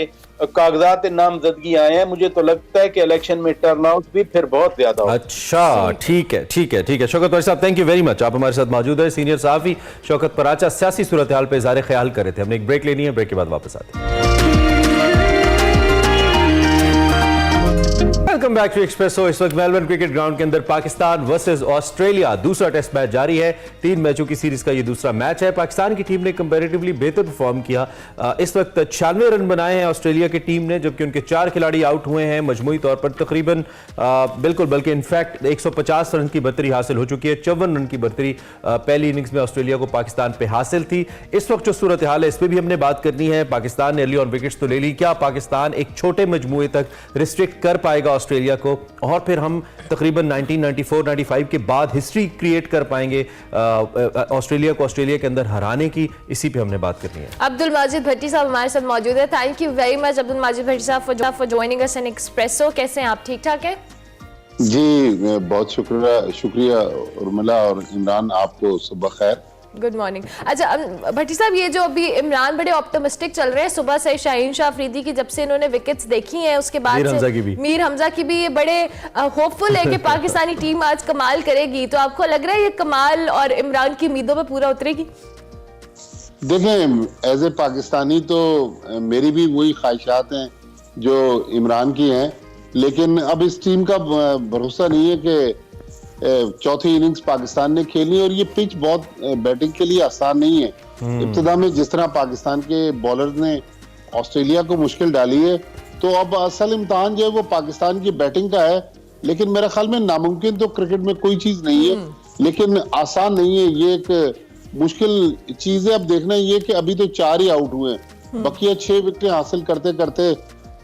कागजात नामजदगी आए हैं, मुझे तो लगता है कि इलेक्शन में टर्नआउट भी फिर बहुत ज्यादा होगा। अच्छा, ठीक है ठीक है ठीक है। शौकत पराचा साहब, थैंक यू वेरी मच। आप हमारे साथ मौजूद है। सीनियर सहाफी शौकत पराचा सियासी सूरत हाल पे इज़हार ख्याल कर रहे थे। हमने एक ब्रेक लेनी है, ब्रेक के बाद वापस आते हैं। Welcome back to Expresso. इस वक्त मेलबर्न क्रिकेट ग्राउंड के अंदर पाकिस्तान वर्सेस ऑस्ट्रेलिया दूसरा टेस्ट मैच जारी है। 3 मैचों की सीरीज का ये दूसरा मैच है। पाकिस्तान की टीम ने कंपैरेटिवली बेहतर परफॉर्म किया। इस वक्त 96 रन बनाए हैं ऑस्ट्रेलिया की टीम ने, जबकि उनके 4 खिलाड़ी आउट हुए हैं। मजमूई तौर पर तकरीबन बिल्कुल, बल्कि इनफैक्ट 150 रन की बर्तरी हासिल हो चुकी है। 54 रन की बर्तरी पहली इनिंग्स में ऑस्ट्रेलिया को पाकिस्तान पे हासिल थी। इस वक्त जो सूरत हाल है, इस पर भी हमने बात करनी है। पाकिस्तान ने अर्ली ऑन विकेट्स तो ले ली। क्या पाकिस्तान एक छोटे मजमूए तक रिस्ट्रिक्ट कर पाएगा ऑस्ट्रेलिया को, और फिर हम तकरीबन 1994-95 के बाद हिस्ट्री क्रिएट कर पाएंगे ऑस्ट्रेलिया को ऑस्ट्रेलिया के अंदर हराने की? इसी पे हमने बात करनी है। अब्दुल माजिद भट्टी साहब हमारे साथ मौजूद है। Thank you very much Abdul Majid Bhatti sahab for joining us in Expresso. कैसे हैं आप? ठीक ठाक है जी, बहुत शुक्रिया उर्मिला और इमरान, आपको सुबह खैर। Good morning. अच्छा भट्टी साहब, ये जो अभी इमरान बड़े ऑप्टिमिस्टिक चल रहे हैं, सुबह से शाहीन शाह अफरीदी की जब से इन्होंने विकेट्स देखी हैं उसके बाद मीर हमजा की भी ये बड़े होपफुल है कि पाकिस्तानी टीम आज कमाल करेगी। तो आपको लग रहा है ये कमाल और इमरान की उम्मीदों पे पूरा उतरेगी? देखें, एज ए पाकिस्तानी तो मेरी भी वही ख्वाहिशात हैं जो इमरान की हैं, लेकिन अब इस टीम का भरोसा नहीं है कि चौथी इनिंग्स पाकिस्तान ने खेली, और ये पिच बहुत बैटिंग के लिए आसान नहीं है। इब्तिदा में जिस तरह पाकिस्तान के बॉलर्स ने ऑस्ट्रेलिया को मुश्किल डाली है, तो अब असल इम्तिहान जो है वो पाकिस्तान की बैटिंग का है। लेकिन मेरे ख्याल में नामुमकिन तो क्रिकेट में कोई चीज नहीं है, लेकिन आसान नहीं है। ये एक मुश्किल चीज है। अब देखना ये कि अभी तो 4 ही आउट हुए हैं, बकिया 6 विकेटें हासिल करते करते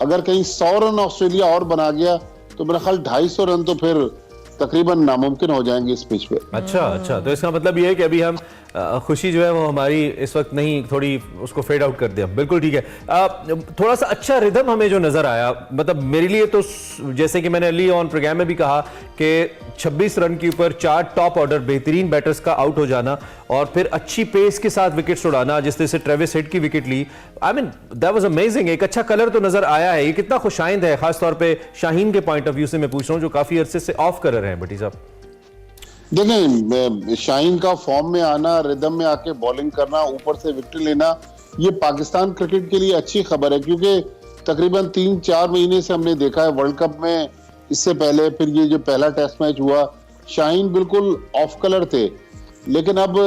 अगर कहीं 100 रन ऑस्ट्रेलिया और बना गया तो मेरा ख्याल 250 रन तो फिर तकरीबन नामुमकिन हो जाएंगे इस पिच पे। अच्छा, तो इसका मतलब ये है कि अभी हम खुशी जो है वो हमारी इस वक्त नहीं, थोड़ी उसको फेड आउट कर दिया। बिल्कुल ठीक है। थोड़ा सा अच्छा रिदम हमें जो नजर आया, मतलब मेरे लिए तो जैसे कि मैंने अर्ली ऑन प्रोग्राम में भी कहा कि 26 रन के ऊपर 4 टॉप ऑर्डर बेहतरीन बैटर्स का आउट हो जाना और फिर अच्छी पेस के साथ विकेट्स उड़ाना, जिस तरह से ट्रेविस हेड की विकेट ली, I mean that was amazing. एक अच्छा कलर तो नजर आया है। ये कितना खुशाइंद है, खासतौर पर शाहीन के पॉइंट ऑफ व्यू से मैं पूछ रहा हूँ, जो काफी अरसे से ऑफ कलर हैं भट्टी साहब। देखें, शाहीन का फॉर्म में आना, रिदम में आके बॉलिंग करना, ऊपर से विकेट लेना, ये पाकिस्तान क्रिकेट के लिए अच्छी खबर है, क्योंकि तकरीबन 3-4 महीने से हमने देखा है वर्ल्ड कप में, इससे पहले फिर ये जो पहला टेस्ट मैच हुआ, शाहीन बिल्कुल ऑफ कलर थे। लेकिन अब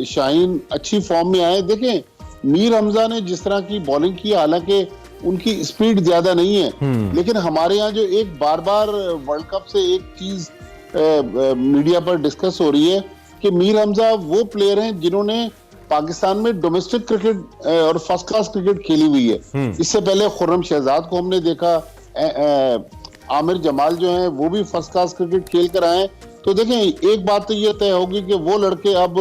शाहीन अच्छी फॉर्म में आए। देखें, मीर हमजा ने जिस तरह की बॉलिंग की, हालांकि उनकी स्पीड ज्यादा नहीं है, लेकिन हमारे यहाँ जो एक बार बार वर्ल्ड कप से एक चीज मीडिया पर डिस्कस हो रही है कि मीर हमजा वो प्लेयर हैं जिन्होंने पाकिस्तान में डोमेस्टिक क्रिकेट और फर्स्ट क्लास क्रिकेट खेली हुई है। इससे पहले खुर्रम शहजाद को हमने देखा, आमिर जमाल जो हैं वो भी फर्स्ट क्लास क्रिकेट खेल कर आए। तो देखें, एक बात तो ये तय होगी कि वो लड़के अब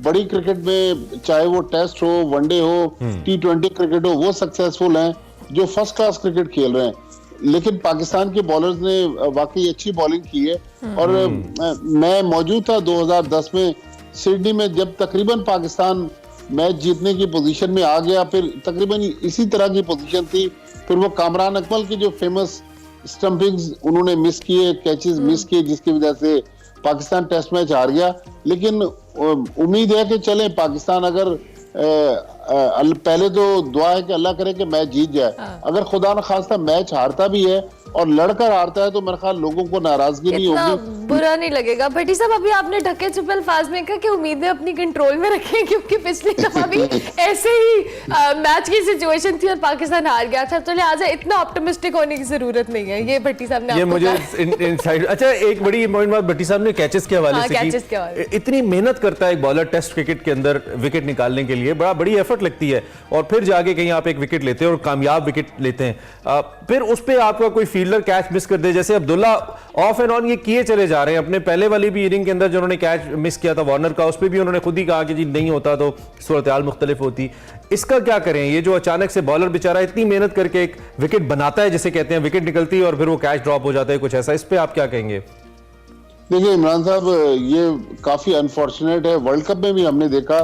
बड़ी क्रिकेट में, चाहे वो टेस्ट हो, वनडे हो, T20 क्रिकेट हो, वो सक्सेसफुल हैं जो फर्स्ट क्लास क्रिकेट खेल रहे हैं। लेकिन पाकिस्तान के बॉलर्स ने वाकई अच्छी बॉलिंग की है। और मैं मौजूद था 2010 में सिडनी में, जब तकरीबन पाकिस्तान मैच जीतने की पोजीशन में आ गया, फिर तकरीबन इसी तरह की पोजीशन थी। फिर वो कामरान अकमल की जो फेमस स्टंपिंग्स उन्होंने मिस किए, कैचेस मिस किए, जिसकी वजह से पाकिस्तान टेस्ट मैच हार गया। लेकिन उम्मीद है कि चले पाकिस्तान, अगर पहले तो दुआ है कि अल्लाह करे कि मैच जीत जाए। अगर खुदा न खास्ता मैच हारता भी है और लड़कर हारता है तो मेरे ख्याल लोगों को नाराजगी नहीं होगी, बुरा नहीं लगेगा। भट्टी साहब, अभी आपने ढके छुपे अल्फाज में कहा कि उम्मीदें अपनी कंट्रोल में रखें, क्योंकि पिछली दफा भी ऐसे ही मैच की सिचुएशन थी और पाकिस्तान हार गया था, तो लिहाजा इतना ऑप्टिमिस्टिक होने की जरूरत नहीं है। ये भट्टी साहब ने, ये मुझे इनसाइड। अच्छा, एक बड़ी इंपॉर्टेंट बात भट्टी साहब ने कैचेस के हवाले से की। इतनी मेहनत करता है एक बॉलर टेस्ट क्रिकेट के अंदर विकेट निकालने के लिए, बड़ी एफर्ट लगती है, और फिर जाके कहीं आप एक विकेट लेते हैं और कामयाब विकेट लेते हैं, फिर उस पर आपका कोई फील्डर कैच मिस कर दे, जैसे अब्दुल्ला ऑफ एंड ऑन ये किए चले जा रहे हैं। अपने पहले वाली भी इनिंग के अंदर जो उन्होंने कैच मिस किया था वार्नर का, उस पर भी उन्होंने खुद ही कहा कि जी नहीं होता तो सूरत हाल मुख्तलिफ होती। इसका क्या करें? ये जो अचानक से बॉलर बेचारा इतनी मेहनत करके एक विकेट बनाता है, जिसे कहते हैं विकेट निकलती है और फिर वो कैच ड्रॉप हो जाता है, कुछ ऐसा, इस पर आप क्या कहेंगे? देखिए इमरान साहब, ये काफी अनफॉर्चुनेट है। वर्ल्ड कप में भी हमने देखा,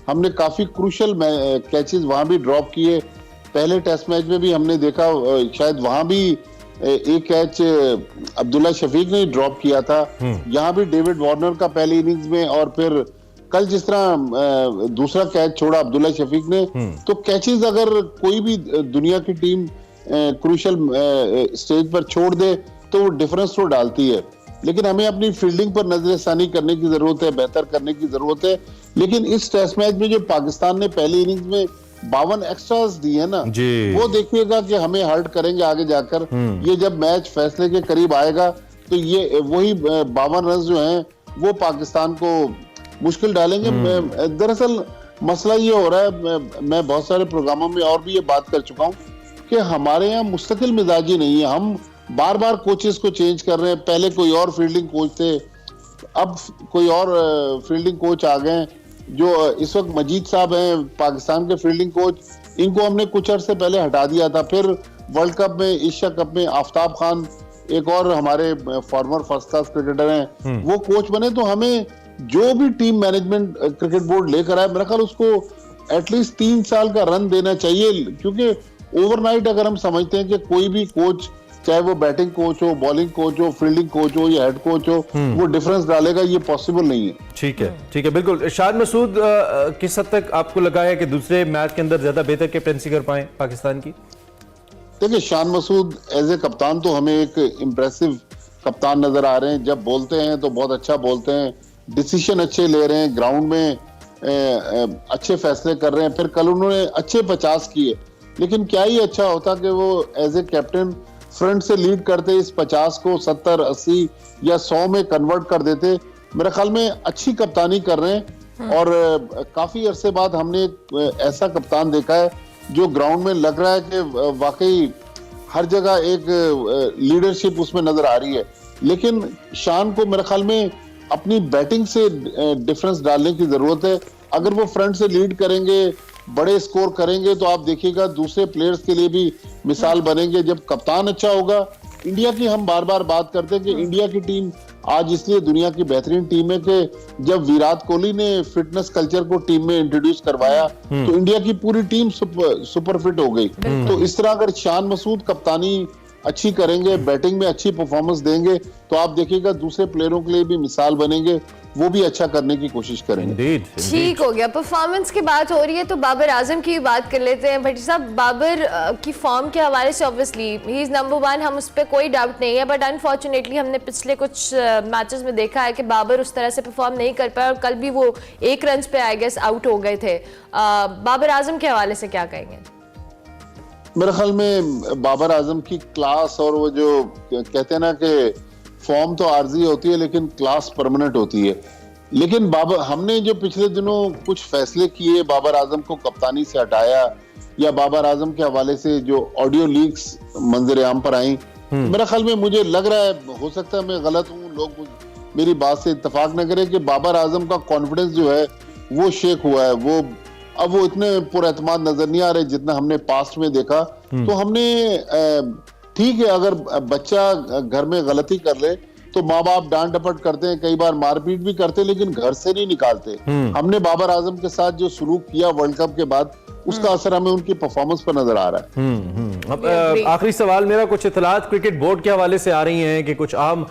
हमने काफी क्रूशल कैचेस वहां भी ड्रॉप किए। पहले टेस्ट मैच में भी हमने देखा, शायद वहां भी एक कैच अब्दुल्ला शफीक ने ड्रॉप किया था। यहाँ भी डेविड वार्नर का पहली इनिंग्स में, और फिर कल जिस तरह दूसरा कैच छोड़ा अब्दुल्ला शफीक ने, तो कैचेस अगर कोई भी दुनिया की टीम क्रूशल स्टेज पर छोड़ दे तो वो डिफरेंस तो डालती है। लेकिन हमें अपनी फील्डिंग पर नजरसानी करने की जरूरत है, बेहतर करने की जरूरत है। लेकिन इस टेस्ट मैच में जो पाकिस्तान ने पहली इनिंग्स में 52 एक्स्ट्रास दिए ना, वो देखिएगा कि हमें हर्ट करेंगे आगे जाकर। ये जब मैच फैसले के करीब आएगा तो ये वही 52 रन जो हैं वो पाकिस्तान को मुश्किल डालेंगे। दरअसल मसला ये हो रहा है, मैं बहुत सारे प्रोग्रामों में और भी ये बात कर चुका हूँ कि हमारे यहाँ मुस्तकिल मिजाजी नहीं है। हम बार बार कोचेस को चेंज कर रहे हैं। पहले कोई और फील्डिंग कोच थे, अब कोई और फील्डिंग कोच आ गए। जो इस वक्त मजीद साहब हैं पाकिस्तान के फील्डिंग कोच, इनको हमने कुछ अर्से पहले हटा दिया था। फिर वर्ल्ड कप में, एशिया कप में आफ्ताब खान, एक और हमारे फॉर्मर फर्स्ट क्लास क्रिकेटर हैं, वो कोच बने। तो हमें जो भी टीम मैनेजमेंट क्रिकेट बोर्ड लेकर आए, मेरा ख्याल उसको एटलीस्ट 3 साल का रन देना चाहिए। क्योंकि ओवरनाइट अगर हम समझते हैं कि कोई भी कोच, चाहे वो बैटिंग कोच हो, बॉलिंग कोच हो, फील्डिंग कोच हो या हेड कोच हो, वो डिफरेंस डालेगा, ये पॉसिबल नहीं है। ठीक है, बिल्कुल। शाद मसूद, किस हद तक आपको लगा है कि दूसरे मैच के अंदर ज्यादा बेहतर कैप्टनसी कर पाए पाकिस्तान की? देखिए, शान मसूद एज ए कप्तान तो हमें एक इम्प्रेसिव कप्तान नजर आ रहे हैं। जब बोलते हैं तो बहुत अच्छा बोलते हैं, डिसीजन अच्छे ले रहे हैं, ग्राउंड में अच्छे फैसले कर रहे हैं। फिर कल उन्होंने अच्छे 50 किए, लेकिन क्या ही अच्छा होता कि वो एज ए कैप्टन फ्रंट से लीड करते, इस 50 को 70, 80 या 100 में कन्वर्ट कर देते। मेरे ख्याल में अच्छी कप्तानी कर रहे हैं। और काफी अरसे बाद हमने एक ऐसा कप्तान देखा है जो ग्राउंड में लग रहा है कि वाकई हर जगह एक लीडरशिप उसमें नजर आ रही है। लेकिन शान को मेरे ख्याल में अपनी बैटिंग से डिफरेंस डालने की जरूरत है। अगर वो फ्रंट से लीड करेंगे, बड़े स्कोर करेंगे, तो आप देखिएगा दूसरे प्लेयर्स के लिए भी मिसाल बनेंगे। जब कप्तान अच्छा होगा, इंडिया की हम बार बार बात करते हैं कि इंडिया की टीम आज इसलिए दुनिया की बेहतरीन टीम है कि जब विराट कोहली ने फिटनेस कल्चर को टीम में इंट्रोड्यूस करवाया तो इंडिया की पूरी टीम सुपर फिट हो गई। तो इस तरह अगर शान मसूद कप्तानी अच्छी करेंगे, बैटिंग में अच्छी परफॉर्मेंस देंगे, तो आप देखिएगा दूसरे प्लेयरों के लिए भी मिसाल बनेंगे, वो भी अच्छा करने की कोशिश करेंगे। ठीक हो गया। परफॉर्मेंस की बात हो रही है तो बाबर आजम की बात कर लेते हैं। भट्टी साहब, बाबर की फॉर्म के हवाले से ऑब्वियसली ही इज नंबर 1, हम उस पर कोई डाउट नहीं है। बट अनफॉर्चुनेटली हमने पिछले कुछ मैचेस में देखा है कि बाबर उस तरह से परफॉर्म नहीं कर पाया और कल भी वो 1 रन पे आई गेस आउट हो गए थे। बाबर आजम के हवाले से क्या कहेंगे? मेरे ख्याल में बाबर आजम की क्लास, और वो जो कहते हैं ना कि फॉर्म तो आर्जी होती है लेकिन क्लास परमानेंट होती है। लेकिन हमने जो पिछले दिनों कुछ फैसले किए, बाबर आजम को कप्तानी से हटाया, या बाबर आजम के हवाले से जो ऑडियो लीक्स मंजर आम पर आई, मेरे ख्याल में मुझे लग रहा है, हो सकता है मैं गलत हूँ, लोग मेरी बात से इत्तेफाक न करें, कि बाबर आजम का कॉन्फिडेंस जो है वो शेक हुआ है। अब वो इतने पुरएतमाद नजर नहीं आ रहे जितना हमने पास्ट में देखा। तो हमने ठीक है, अगर बच्चा घर में गलती कर ले तो माँ बाप डांट डपट करते हैं, कई बार मारपीट भी करते हैं, लेकिन घर से नहीं निकालते। हमने बाबर आजम के साथ जो सलूक किया वर्ल्ड कप के बाद, उसका असर हमें उनकी परफॉर्मेंस पर नजर आ रहा है। अब आखिरी सवाल मेरा, कुछ इतलात क्रिकेट बोर्ड के हवाले से आ रही हैं कि कुछ अहम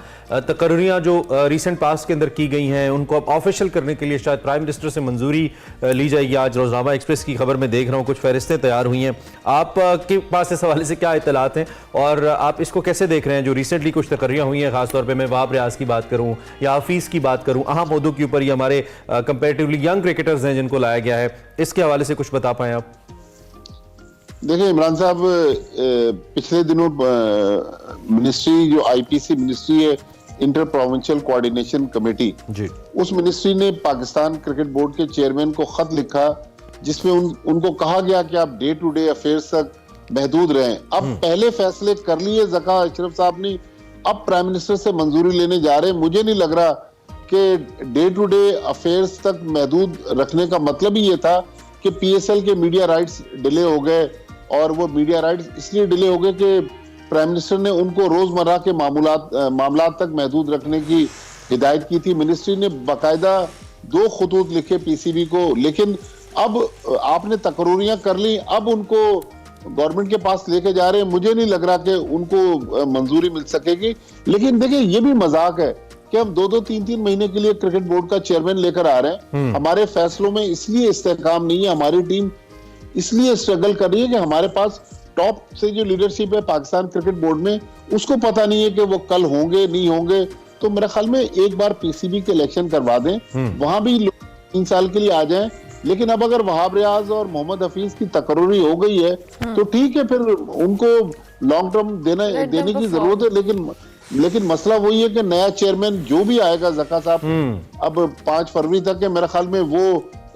तकर्रियां जो रीसेंट पास्ट के अंदर की गई हैं उनको अब ऑफिशियल करने के लिए शायद प्राइम मिनिस्टर से मंजूरी ली जाएगी। आज रोजनामा एक्सप्रेस की खबर में देख रहा हूं कुछ फहरिस्तें तैयार हुई हैं। आप के पास इस हवाले से क्या इतलात हैं और आप इसको कैसे देख रहे हैं? जो रिसेंटली कुछ तकर्रियां हुई हैं, खासतौर पर मैं वहाब रियाज की बात करूं या हफीज की बात करूं, अहम मुद्दों के ऊपर, ये हमारे कंपेरेटिवली यंग क्रिकेटर्स हैं जिनको लाया गया है, इसके हवाले से कुछ बता पाएं आप? देखिए इमरान साहब, पिछले दिनों मिनिस्ट्री जो आईपीसी मिनिस्ट्री है, इंटर प्रोविंशियल कोऑर्डिनेशन कमेटी, उस मिनिस्ट्री ने पाकिस्तान क्रिकेट बोर्ड के चेयरमैन को खत लिखा जिसमें उनको कहा गया कि आप डे टू डे अफेयर्स तक महदूद रहें। अब पहले फैसले कर लिए ज़का अशरफ साहब ने, अब प्राइम मिनिस्टर से मंजूरी लेने जा रहे हैं। मुझे नहीं लग रहा कि डे टू डे अफेयर्स तक महदूद रखने का मतलब ही ये था कि पीएसएल के मीडिया राइट्स डिले हो गए, और वो मीडिया राइट्स इसलिए डिले हो गए कि प्राइम मिनिस्टर ने उनको रोजमर्रा के मामलात तक महदूद रखने की हिदायत की थी, मिनिस्ट्री ने बाकायदा 2 खतूत लिखे पीसीबी को, लेकिन अब आपने तकरीरियां कर ली, अब उनको गवर्नमेंट के पास लेके जा रहे हैं। मुझे नहीं लग रहा कि उनको मंजूरी मिल सकेगी। लेकिन देखिए ये भी मजाक है कि हम 2-2, 3-3 महीने के लिए क्रिकेट बोर्ड का चेयरमैन लेकर आ रहे हैं। हमारे फैसलों में इसलिए इस्तेहकाम नहीं है, हमारी टीम इसलिए स्ट्रगल कर रही है कि हमारे पास टॉप से जो लीडरशिप है पाकिस्तान क्रिकेट बोर्ड में, उसको पता नहीं है कि वो कल होंगे नहीं होंगे। तो मेरे ख्याल में एक बार पीसीबी के इलेक्शन करवा दें, वहां भी 3 साल के लिए आ जाएं। लेकिन अब अगर वहाब रियाज और मोहम्मद हफीज की तकर्री हो गई है तो ठीक है, फिर उनको लॉन्ग टर्म देने की जरूरत है। लेकिन मसला वही है कि नया चेयरमैन जो भी आएगा, जका साहब अब 5 फरवरी तक है, मेरे ख्याल में वो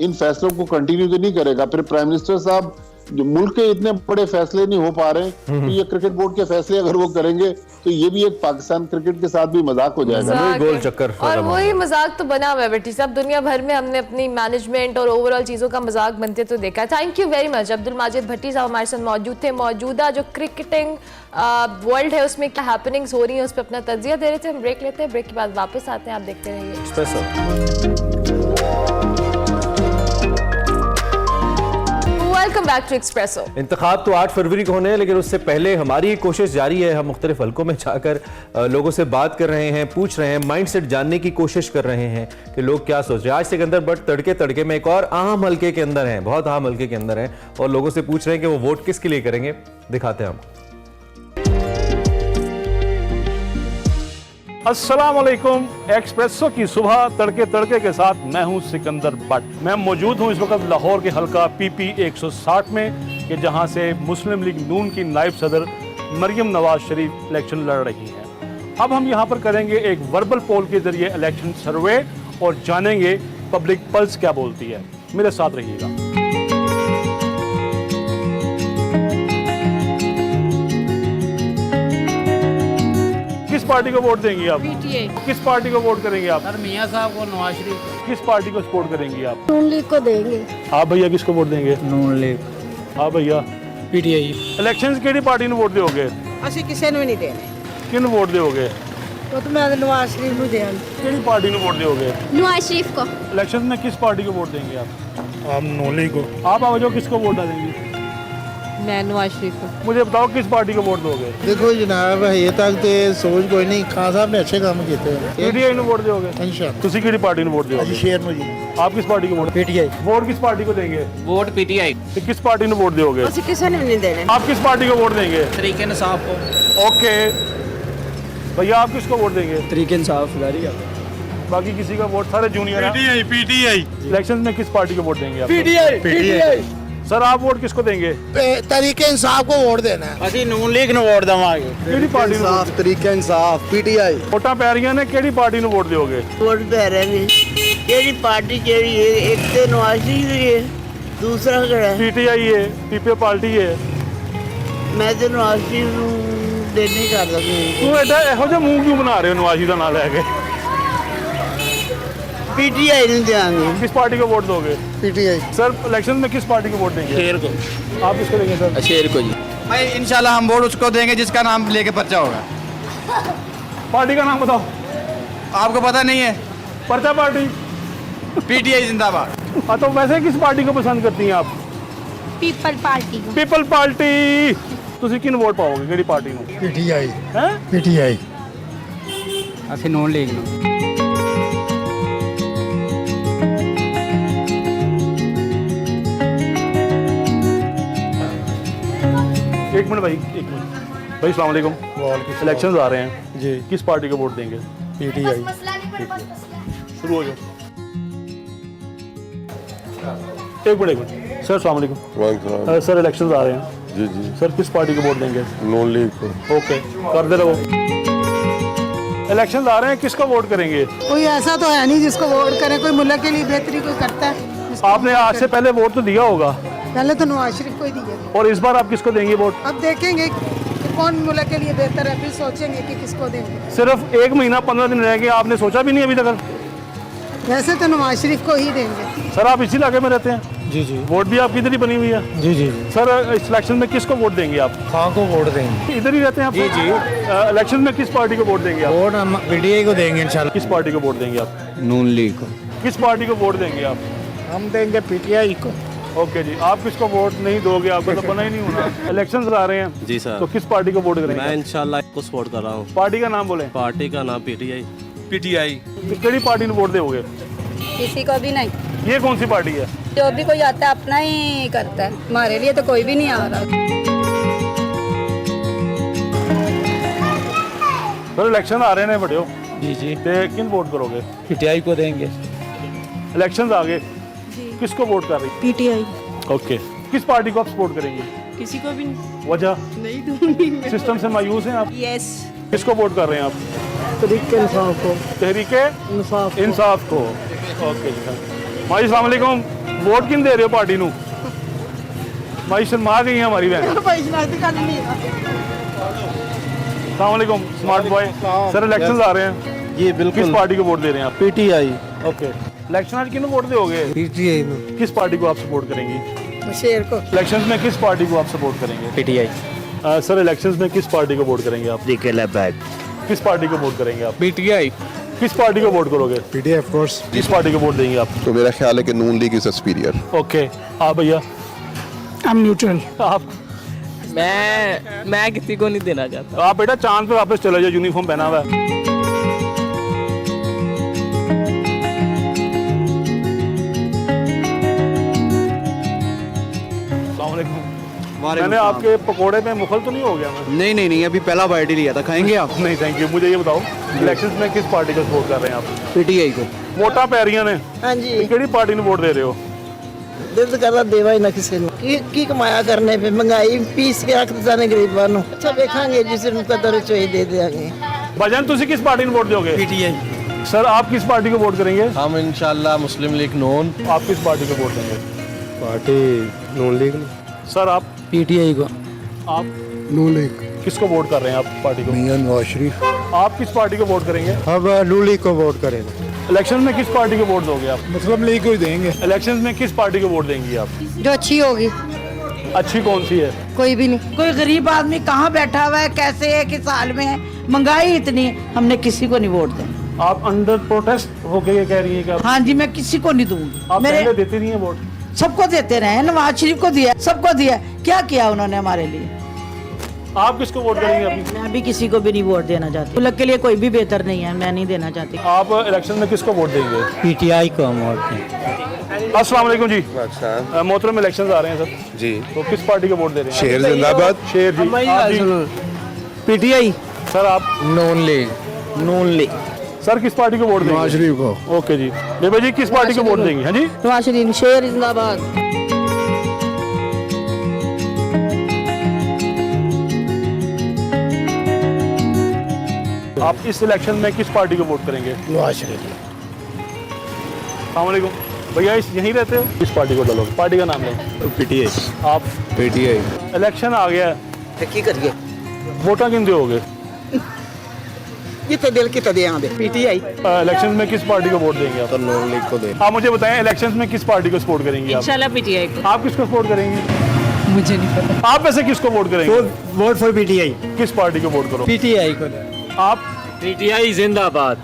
इन फैसलों को कंटिन्यू तो नहीं करेगा। फिर प्राइम मिनिस्टर साहब जो मुल्क के इतने बड़े फैसले नहीं हो पा रहे, तो ये क्रिकेट बोर्ड के फैसले अगर वो करेंगे तो ये भी एक पाकिस्तान क्रिकेट के साथ भी मजाक हो जाएगा। मजाक गोल है। चक्कर और वही मजाक तो बना हुआ है बेटी साहब, दुनिया भर में हमने अपनी मैनेजमेंट और ओवरऑल चीजों का मजाक बनते तो देखा है। Thank you very much. Abdul Majid Bhatti sahab हमारे साथ मौजूद थे। मौजूदा जो क्रिकेटिंग वर्ल्ड है उसमें क्या हैपनिंग्स हो रही है उस पर अपना तजिया दे रहे थे। हम ब्रेक लेते हैं, ब्रेक के बाद वापस आते हैं, आप देखते रहिए। Welcome back to Expresso. इंतखाब तो 8 फरवरी को होने हैं, लेकिन उससे पहले हमारी ये कोशिश जारी है। हम मुख्तलिफ हलकों में जाकर लोगों से बात कर रहे हैं, पूछ रहे हैं, माइंड सेट जानने की कोशिश कर रहे हैं कि लोग क्या सोच रहे हैं। आज सिकंदर बट तड़के में एक और अहम हलके के अंदर हैं, बहुत अहम हलके के अंदर हैं, और लोगों से पूछ रहे हैं कि वो वोट किसके लिए करेंगे। दिखाते हैं हम। अस्सलाम वालेकुम। एक्सप्रेसो की सुबह तड़के के साथ मैं हूं सिकंदर बट। मैं मौजूद हूं इस वक्त लाहौर के हलका PP 160 में, कि जहां से मुस्लिम लीग नून की नायब सदर मरियम नवाज शरीफ इलेक्शन लड़ रही हैं। अब हम यहां पर करेंगे एक वर्बल पोल के जरिए इलेक्शन सर्वे और जानेंगे पब्लिक पल्स क्या बोलती है। मेरे साथ रहिएगा। किस पार्टी को वोट देंगी आप? पीटीआई। किस पार्टी को वोट करेंगे आप? सर मियां साहब को, नवाज शरीफ को। किस पार्टी को सपोर्ट करेंगी आप? नून लीग को देंगे। आप भैया किसको वोट देंगे? नून लीग। आप भैया? पीटीआई। इलेक्शंस केड़ी पार्टी ਨੂੰ ਵੋਟ ਦਿਓਗੇ? ਅਸੀਂ ਕਿਸੇ ਨੂੰ ਵੀ ਨਹੀਂ ਦੇਣੇ। ਕਿਹਨੂੰ ਵੋਟ ਦਿਓਗੇ? ਉਹ ਤਾਂ ਮੈਂ ਨਵਾਜ਼ ਸ਼ਰੀफ ਨੂੰ ਦੇਣ। केड़ी पार्टी ਨੂੰ वोट दियोगे? नवाज शरीफ को। इलेक्शन में किस पार्टी को वोट देंगे आप? हम नून लीग को। आप आओ, किसको वोट डालेंगी? मैं नवाज शरीफ को। मुझे बताओ किस पार्टी को वोट दोगे? देखो जनाब, ये तक तो सोच कोई नहीं, खान साहब ने अच्छे काम किए हैं। पीटीआई ਨੂੰ वोट दियोगे? इंशाअल्लाह। ਤੁਸੀਂ ਕਿਹੜੀ ਪਾर्टी ਨੂੰ वोट दियोगे? शेर ਨੂੰ जी। आप किस पार्टी को वोट? पीटीआई। वोट किस पार्टी को देंगे? Vote PTI. तो किस पार्टी ਨੂੰ वोट दियोगे? ਅਸੀਂ ਕਿਸੇ ਨੂੰ ਵੀ ਨਹੀਂ ਦੇਣੇ। आप किस पार्टी को वोट देंगे? तरीके इंसाफ को। ओके भैया, आप किसको वोट देंगे? तरीके इंसाफ बाकी किसी का वोट, सारे जूनियर हैं। पीटीआई। इलेक्शन में किस पार्टी को वोट देंगे आप? पीटीआई। सर आप वोट किसको देंगे? तरीके इंसाफ को वोट देना है। ਅਸੀਂ ਨੂਨ ਲੀਗ ਨੂੰ ਵੋਟ ਦੇਵਾਂਗੇ। ਕਿਹੜੀ ਪਾਰਟੀ ਨੂੰ? तरीके इंसाफ पीटीआई। ਵੋਟਾਂ ਪੈ ਰਹੀਆਂ ਨੇ, ਕਿਹੜੀ ਪਾਰਟੀ ਨੂੰ ਵੋਟ ਦਿਓਗੇ? वोट दे रहे हैं। केड़ी पार्टी केड़ी है? एक तो नवाज शरीफ है, दूसरा केड़ा है? पीटीआई है, पीपल पार्टी है। मैं तो नवाज शरीफ ਨੂੰ देने नहीं कर सकती। ਤੂੰ ਐਡਾ ਇਹੋ ਜਿਹਾ ਮੂੰਹ ਕਿਉਂ ਬਣਾ ਰਹੇ ਹੋ ਨਵਾਜ਼ੀ ਦਾ ਨਾਂ ਲੈ ਕੇ? पीटीआई नहीं देंगे। किस पार्टी को वोट दोगे? पीटीआई। सर इलेक्शन में किस पार्टी को वोट देंगे? शेर को। आप किसको देंगे सर? शेर को जी। भाई इंशाल्लाह हम वोट उसको देंगे जिसका नाम लेके पर्चा होगा। पार्टी का नाम बताओ। आपको पता नहीं है? पर्चा पार्टी। पीटीआई जिंदाबाद। हाँ, तो वैसे किस पार्टी को पसंद करती हैं आप? पीपल पार्टी को। People party. ਤੁਸੀਂ ਕਿਹਨੂੰ ਵੋਟ ਪਾਓਗੇ, ਕਿਹੜੀ ਪਾਰਟੀ ਨੂੰ? पीटीआई। ਹੈ पीटीआई। ਅਸੀਂ नून लीग ਨੂੰ। एक मिनट भाई, एक मिनट भाई। अस्सलाम वालेकुम। इलेक्शन आ रहे हैं जी। किस पार्टी को वोट देंगे? पीटीआई। शुरू हो जाओ। एक मिनट सर। अस्सलाम वालेकुम। सर इलेक्शन आ रहे हैं जी जी। सर, किस पार्टी को वोट देंगे? नून लीग को। ओके, करते रहो। इलेक्शन आ रहे हैं, किसको वोट करेंगे? कोई ऐसा तो है नहीं जिसको वोट करे। कोई मुल्क के लिए बेहतरी कोई करता है। आपने आज से पहले वोट तो दिया होगा, पहले तो नवाज शरीफ को ही दिया। और इस बार आप किसको देंगे वोट? अब देखेंगे कि कौन मुल्क के लिए बेहतर है, फिर सोचेंगे कि किसको देंगे। सिर्फ 1 महीना 15 दिन रह गए, आपने सोचा भी नहीं अभी तक? वैसे तो नवाज शरीफ को ही देंगे। सर आप इसी इलाके में रहते हैं? जी जी वोट भी आपकी इधर ही बनी हुई है? जी जी जी सर इस इलेक्शन में किसको वोट देंगे आप? खां को वोट देंगे। इधर ही रहते हैं आप? जी, जी। इलेक्शन में किस पार्टी को वोट देंगे आप? वोट हम पीटीआई को देंगे इंशाल्लाह। किस पार्टी को वोट देंगे आप? नून लीग को। किस पार्टी को वोट देंगे आप? हम देंगे पीटीआई को। ओके जी, आप किसको वोट नहीं दोगे? आपका तो बना ही नहीं होना। इलेक्शंस आ रहे हैं जी सर। तो किस पार्टी को वोट करेंगे? मैं इंशाल्लाह को सपोर्ट कर रहा हूँ। पार्टी का नाम बोलें। पार्टी का नाम पीटीआई। तो केड़ी पार्टी ने वोट दोगे? किसी को भी नहीं, ये कौन सी पार्टी है? जो भी कोई आता है अपना ही करता है, हमारे लिए तो कोई भी नहीं आ रहा। सर इलेक्शन आ रहे हैं बड़े हो जी जी ते किन वोट करोगे? पीटीआई को देंगे। इलेक्शंस आ गए, किसको वोट कर रही? पीटीआई। ओके, किस पार्टी को आप सपोर्ट करेंगे? किसी को भी नहीं, वजह नहीं दूंगी। सिस्टम से मायूस हैं आप? यस। किसको वोट कर रहे हैं आप? तरीके इंसाफ को। तहरीके इंसाफ इंसाफ को। ओके जी सर। माई अस्सलाम वालेकुम, वोट किन दे रहे हो पार्टी नू? माई शर्मा गई है हमारी बहन। अस्सलाम वालेकुम स्मार्ट बॉय। सर इलेक्शन आ रहे हैं, ये किस पार्टी को वोट दे रहे हैं आप? पीटीआई। ओके, इलेक्शन आज किन वोट दोगे? पीटीआई को। किस पार्टी को आप सपोर्ट करेंगी? शेर को। इलेक्शंस में किस पार्टी को आप सपोर्ट करेंगे? पीटीआई। सर इलेक्शंस में किस पार्टी को वोट करेंगे आप? किस पार्टी को वोट करेंगे आप? पीटीआई। किस पार्टी को वोट करोगे? PTI of course. किस पार्टी को वोट देंगे आप? तो मेरा ख्याल है कि नून लीग इज सुपीरियर। ओके, आप भैया? हम न्यूट्रल। आप? मैं किसी को नहीं देना चाहता। आप बेटा चांद पे वापस चले जाओ, यूनिफॉर्म पहना हुआ है। मैंने आपके पकोड़े में मुखल तो नहीं हो गया मैं? नहीं अभी पहला बाइट ही लिया था, खाएंगे आप? नहीं थैंक यू। मुझे ये बताओ, इलेक्शंस में किस पार्टी को सपोर्ट कर रहे हैं आप? पीटीआई को। वोटा पै रही ने, हाँ जी, केड़ी पार्टी ने वोट दे रहे हो? दिल करदा देवा ही ना किसी ने की कमाया करने पे महंगाई पीस के रख जाने गरीबां ਨੂੰ। अच्छा देखेंगे जिस दिन कदर चोई दे देंगे। भाईजान तुसी किस पार्टी ने वोट दोगे? पीटीआई। सर आप किस पार्टी को वोट करेंगे? हम इंशाल्लाह मुस्लिम लीग नून। आप किस पार्टी को वोट देंगे? पार्टी नून लीग। सर आप? पीटीआई को। आप नून लीग। किसको वोट कर रहे हैं आप पार्टी को? मियां नवाज शरीफ। आप किस पार्टी को वोट करेंगे? अब नून लीग को वोट करेंगे। इलेक्शन में किस पार्टी को वोट दोगे आप? मुस्लिम लीग को ही देंगे। इलेक्शन में किस पार्टी को वोट देंगी आप? जो अच्छी होगी। अच्छी कौन सी है? कोई भी नहीं। कोई गरीब आदमी कहाँ बैठा हुआ है, कैसे है, किस हाल में है, महंगाई इतनी है, हमने किसी को नहीं वोट देना। आप अंडर प्रोटेस्ट होके ये कह रही हैं कि हाँ जी, मैं किसी को नहीं दूंगी। आप पहले देती नहीं है वोट? सबको देते रहे, नवाज शरीफ को दिया, सबको दिया, क्या किया उन्होंने हमारे लिए। आप किसको वोट करेंगे अभी? मैं भी किसी को भी नहीं वोट देना चाहती, मुल्क के लिए कोई भी बेहतर नहीं है, मैं नहीं देना चाहती। आप इलेक्शन में किसको वोट देंगे? पीटीआई को हम वोट देंगे। अस्सलाम वालेकुम जी। मोहतरम इलेक्शन आ रहे हैं सर जी। तो किस पार्टी को वोट दे रहे हैं? शेर जिंदाबाद। शेर जी। आप जी? पीटीआई। सर आप? नून लीग। नून लीग। सर किस पार्टी को वोट देंगे? नवाज शरीफ को। ओके जी। बेबा जी किस पार्टी को वोट देंगे? हाँ जी? नवाज शरीफ। शेर जिंदाबाद। आप इस इलेक्शन में किस पार्टी को वोट करेंगे? नवाज शरीफ। अस्सलाम वालेकुम भैया, इस यहीं रहते हो? किस पार्टी को डालोगे? पार्टी का नाम लो। पीटीआई। आप? पीटीआई। इलेक्शन आ गया है, की करिए, वोटा किन दोगे? जितने दिल की तदियां दे। पीटीआई। इलेक्शन में किस पार्टी को वोट देंगे आप? तो नून लीग को देंगे। आप मुझे बताएं, इलेक्शन में किस पार्टी को सपोर्ट करेंगे आप? इंशाल्लाह पीटीआई को। आप किसको सपोर्ट करेंगे? मुझे नहीं पता। आप वैसे किसको वोट करेंगे? Vote for PTI. किस पार्टी को वोट करो? पीटीआई को। आप? पीटीआई जिंदाबाद।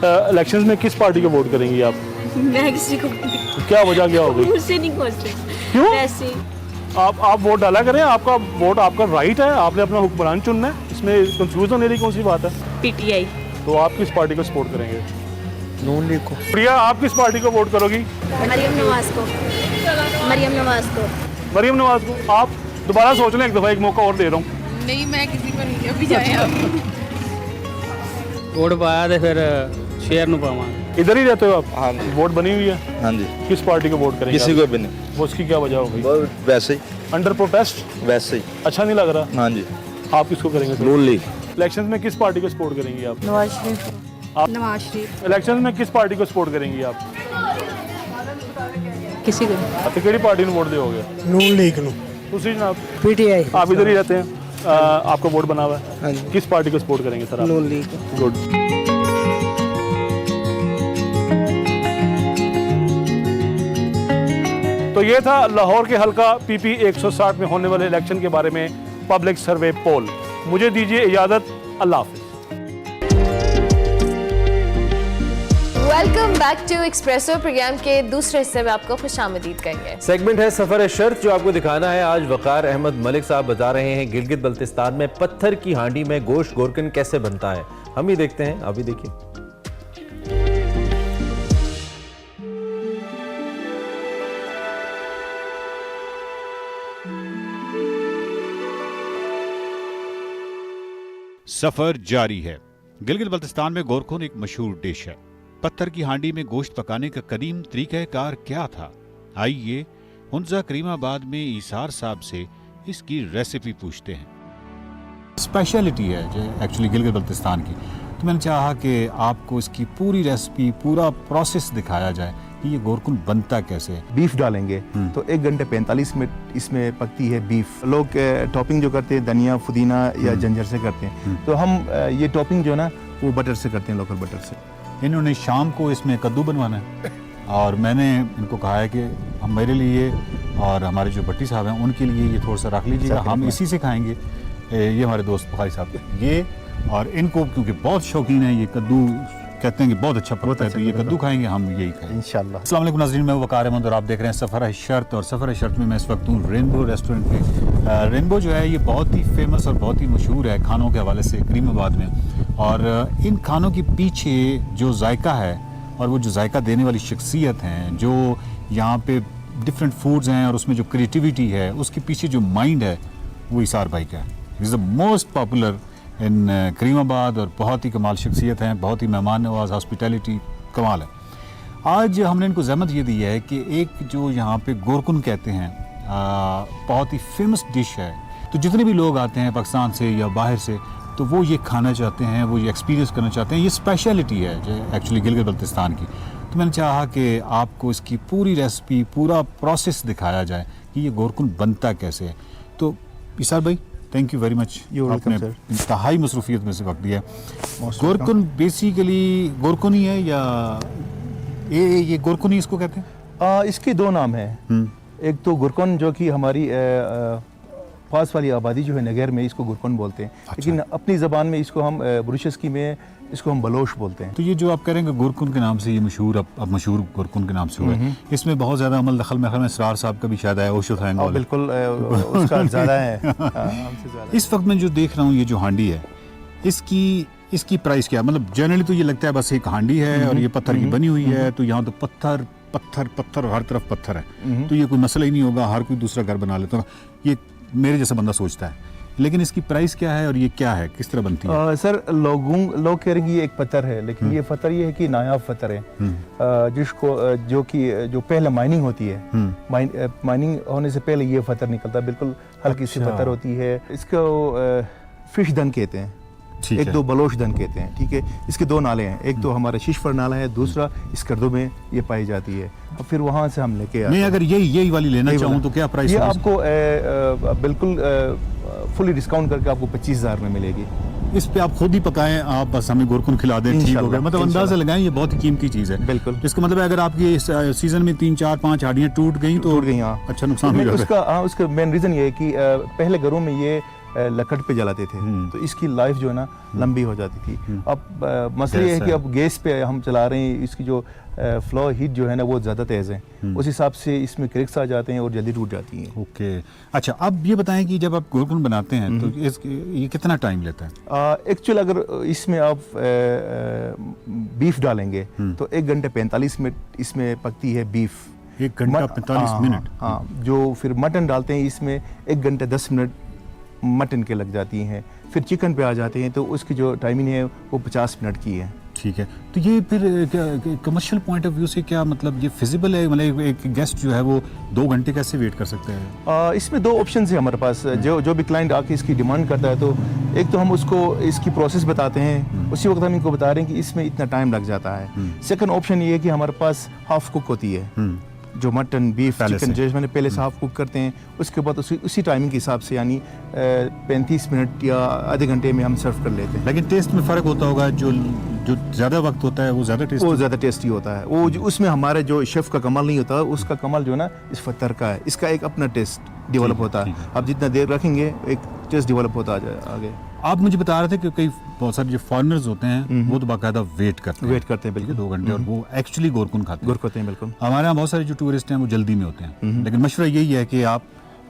इलेक्शंस में किस पार्टी को वोट करेंगी आप? मैं किसी को क्या वजह क्या होगी? मुझसे नहीं पूछते। क्यों? वैसे आप वोट डाला करें, आपका वोट आपका राइट है, आपने अपना हुक्मरान चुनना है, इसमें कंफ्यूज होने की कौन सी बात है? पीटीआई। तो आप किस पार्टी को सपोर्ट करेंगे? नून लीग को। प्रिया आप किस पार्टी को वोट करोगी? मरियम नवाज को। मरियम नवाज को। मरियम नवाज को। आप दोबारा सोच लें, एक दफ़ा एक मौका और दे रहा हूँ। नहीं, मैं किसी को नहीं, अभी जाए आप। वोट पाया तो फिर शेर नु पावांगे। इधर ही रहते हो आप? हाँ जी। वोट बनी हुई है? हाँ जी। किस पार्टी को वोट करेंगे? किसी को भी नहीं, वो उसकी क्या वजह होगी? वैसे ही अंडर प्रोटेस्ट? वैसे ही। अच्छा नहीं लग रहा? हाँ जी। आप किसको करेंगे सर? नून लीग। इलेक्शन में किस पार्टी को सपोर्ट करेंगी आप? नवाज शरीफ। आप? नवाज शरीफ। इलेक्शन में किस पार्टी को सपोर्ट करेंगी आप? किसी को। तो केड़ी पार्टी ने वोट दोगे? नून लीग नु। दूसरी जनाब? पीटीआई। आप इधर ही रहते हैं, आपको वोट बना हुआ है। हाँ जी। किस पार्टी को सपोर्ट करेंगे सर आप? नून लीग। गुड। तो तो ये था लाहौर के हल्का PP 160 में होने वाले इलेक्शन के बारे में पब्लिक सर्वे पोल। मुझे दीजिए इजाजत, अल्लाह हाफिज। Welcome back to Expresso. Programme के दूसरे हिस्से में आपको खुशामदीद कहेंगे। सेगमेंट है सफर शर्त, जो आपको दिखाना है। आज वकार अहमद मलिक साहब बता रहे हैं गिलगित बल्तिस्तान में पत्थर की हांडी में गोश्त गोरकन कैसे बनता है। हम ही देखते हैं, अभी देखिए। सफर जारी है। गिलगित बल्तिस्तान में गोरकुन एक मशहूर डिश है। पत्थर की हांडी में गोश्त पकाने का कदीम तरीक़ाकार क्या था? आइए हुंजा करीमाबाद में ईसार साहब से इसकी रेसिपी पूछते हैं। स्पेशलिटी है जो एक्चुअली गिलगित बल्तिस्तान की, तो मैंने चाहा कि आपको इसकी पूरी रेसिपी, पूरा प्रोसेस दिखाया जाए कि ये गोरकुन बनता कैसे है। बीफ डालेंगे तो 1 घंटे 45 मिनट इसमें पकती है बीफ। लोग टॉपिंग जो करते हैं धनिया पुदीना या जंजर से करते हैं, तो हम ये टॉपिंग जो है ना वो बटर से करते हैं, लोकल बटर से। इन्होंने शाम को इसमें कद्दू बनवाना है और मैंने इनको कहा है कि हम मेरे लिए और हमारे जो भट्टी साहब हैं उनके लिए ये थोड़ा सा रख लीजिएगा, हम इसी से खाएंगे। ये हमारे दोस्त बुखारी साहब ये, और इनको क्योंकि बहुत शौकीन है ये कद्दू, कहते हैं कि बहुत अच्छा पकता है, तो ये कद्दू खाएंगे, हम यही खाएंगे इंशाल्लाह। अस्सलाम वालेकुम नाज़रीन, मैं वकार अहमद और आप देख रहे हैं सफ़र है शर्त। और सफ़र है शर्त में मैं इस वक्त हूँ रेनबो रेस्टोरेंट पे। रेनबो जो है ये बहुत ही फेमस और बहुत ही मशहूर है खानों के हवाले से करीमाबाद में। और इन खानों के पीछे जो जायका है और वो जो जायका देने वाली शख्सियत हैं, जो यहाँ पे डिफरेंट फूड्स हैं और उसमें जो क्रिएटिविटी है, उसके पीछे जो माइंड है वो ईसार भाई का है। Is the most popular in Karimabad और बहुत ही कमाल शख्सियत हैं, बहुत ही मेहमान नवाज, हॉस्पिटैलिटी कमाल है। आज हमने इनको ज़हमत ये दी है कि एक जो यहाँ पे गोरकुन कहते हैं बहुत ही फेमस डिश है, तो जितने भी लोग आते हैं पाकिस्तान से या बाहर से, तो वो ये खाना चाहते हैं, वो ये एक्सपीरियंस करना चाहते हैं। ये स्पेशलिटी है जो एक्चुअली गिलगित बल्तिस्तान की। तो मैंने चाहा कि आपको इसकी पूरी रेसिपी, पूरा प्रोसेस दिखाया जाए कि ये गोरकुन बनता कैसे है। तो ईसार भाई, थैंक यू वेरी मच, आपने इंतहाई मसरूफियत में से वक्त दिया। गोरकुन बेसिकली गोरकुन ही है या ये गोरकुन ही इसको कहते हैं? इसके 2 नाम हैं। एक तो गुरकुन जो कि हमारी पास वाली आबादी जो है नगर में, इसको गुरकुन बोलते हैं। अच्छा। लेकिन अपनी ज़बान में इसको हम बुरुशस्की में इसको हम बलोच बोलते हैं। तो ये जो आप कह रहे हैं गुरकुन के नाम से ये मशहूर, अब मशहूर गुरकुन के नाम से हुआ है, इसमें बहुत ज़्यादा अमल दखल में इसरार साहब का भी शायद है, ओशो खाएंगे बिल्कुल उसका ज़्यादा है। इस वक्त मैं जो देख रहा हूँ ये जो हांडी है, इसकी प्राइस क्या? मतलब जनरली तो ये लगता है बस एक हांडी है और ये पत्थर की बनी हुई है, तो यहाँ तो पत्थर पत्थर पत्थर और हर तरफ पत्थर है, तो ये कोई मसला ही नहीं होगा, हर कोई दूसरा घर बना लेता है, ये मेरे जैसा बंदा सोचता है। लेकिन इसकी प्राइस क्या है और ये क्या है, किस तरह बनती है? सर लोग कह रहे हैं ये एक पत्थर है, लेकिन ये पत्थर ये है कि नायाब पत्थर है, जिसको जो पहले माइनिंग होती है, माइनिंग होने से पहले ये पत्थर निकलता है, बिल्कुल हल्की सी पत्थर होती है। इसको फिश धन कहते हैं, एक दो बलोच धन कहते हैं, ठीक है। इसके 2 नाले हैं, एक तो हमारा शीशफर नाला है, दूसरा इस कर्दों में ये पाई जाती है, और फिर वहाँ से हम लेके आते हैं। अगर यही वाली लेना चाहूँ तो क्या प्राइस? ये आपको बिल्कुल फुली डिस्काउंट करके आपको 25,000 में मिलेगी। इस पे आप खुद ही पकाएं, आप बस हमें गोरकुन खिला दें, ठीक हो गया। मतलब अंदाजा लगाएं, ये बहुत ही कीमती चीज़ है। बिल्कुल। इसका मतलब अगर आपकी सीजन में 3, 4, 5 हांडियाँ टूट गई तो अच्छा नुकसान हो जाएगा। उसका मेन रीज़न ये है कि पहले घरों में ये लकड़ पे जलाते थे, तो इसकी लाइफ जो है ना लंबी हो जाती थी। अब मसला ये है कि अब गैस पे हम चला रहे हैं, इसकी जो फ्लो हीट जो है ना वो ज़्यादा तेज़ है, उस हिसाब से इसमें क्रैक्स आ जाते हैं और जल्दी टूट जाती हैं। ओके, अच्छा, अब ये बताएं कि जब आप गोरकुन बनाते हैं तो ये कितना टाइम लेता है? एक्चुअल अगर इसमें आप बीफ डालेंगे तो 1 घंटे 45 मिनट इसमें पकती है बीफ। 1 घंटा 45 मिनट? हाँ, जो फिर मटन डालते हैं इसमें 1 घंटे 10 मिनट मटन के लग जाती हैं। फिर चिकन पे आ जाते हैं तो उसकी जो टाइमिंग है वो 50 मिनट की है। ठीक है, तो ये फिर कमर्शियल पॉइंट ऑफ व्यू से क्या मतलब ये फिजिबल है? मतलब एक गेस्ट जो है वो 2 घंटे कैसे वेट कर सकते हैं? इसमें 2 ऑप्शन है हमारे पास। जो भी क्लाइंट आके इसकी डिमांड करता है, तो एक तो हम उसको इसकी प्रोसेस बताते हैं, उसी वक्त हम इनको बता रहे हैं कि इसमें इतना टाइम लग जाता है। सेकंड ऑप्शन ये है कि हमारे पास हाफ कुक होती है, जो मटन बीफ पहले चिकन से। जो मैंने पहले से हाफ कुक करते हैं, उसके बाद उसी टाइमिंग के हिसाब से यानी 35 मिनट या आधे घंटे में हम सर्व कर लेते हैं। लेकिन टेस्ट में फ़र्क होता होगा, जो ज़्यादा वक्त होता है वो ज़्यादा टेस्ट वो ज़्यादा टेस्टी होता है। वो उसमें हमारे जो शेफ़ का कमाल नहीं होता, उसका कमाल जो है ना इस फतर का है, इसका एक अपना टेस्ट डेवलप होता है। आप जितना देर रखेंगे एक टेस्ट डेवलप होता आगे। आप मुझे बता रहे थे कि कई बहुत सारे जो फॉरेनर्स होते हैं वो तो बाकायदा वेट करते हैं बिल्कुल 2 घंटे, और वो एक्चुअली गोरकुन खाते हैं। करते हैं बिल्कुल। हमारे यहाँ बहुत सारे जो टूरिस्ट हैं वो जल्दी में होते हैं, लेकिन मशवरा यही है कि आप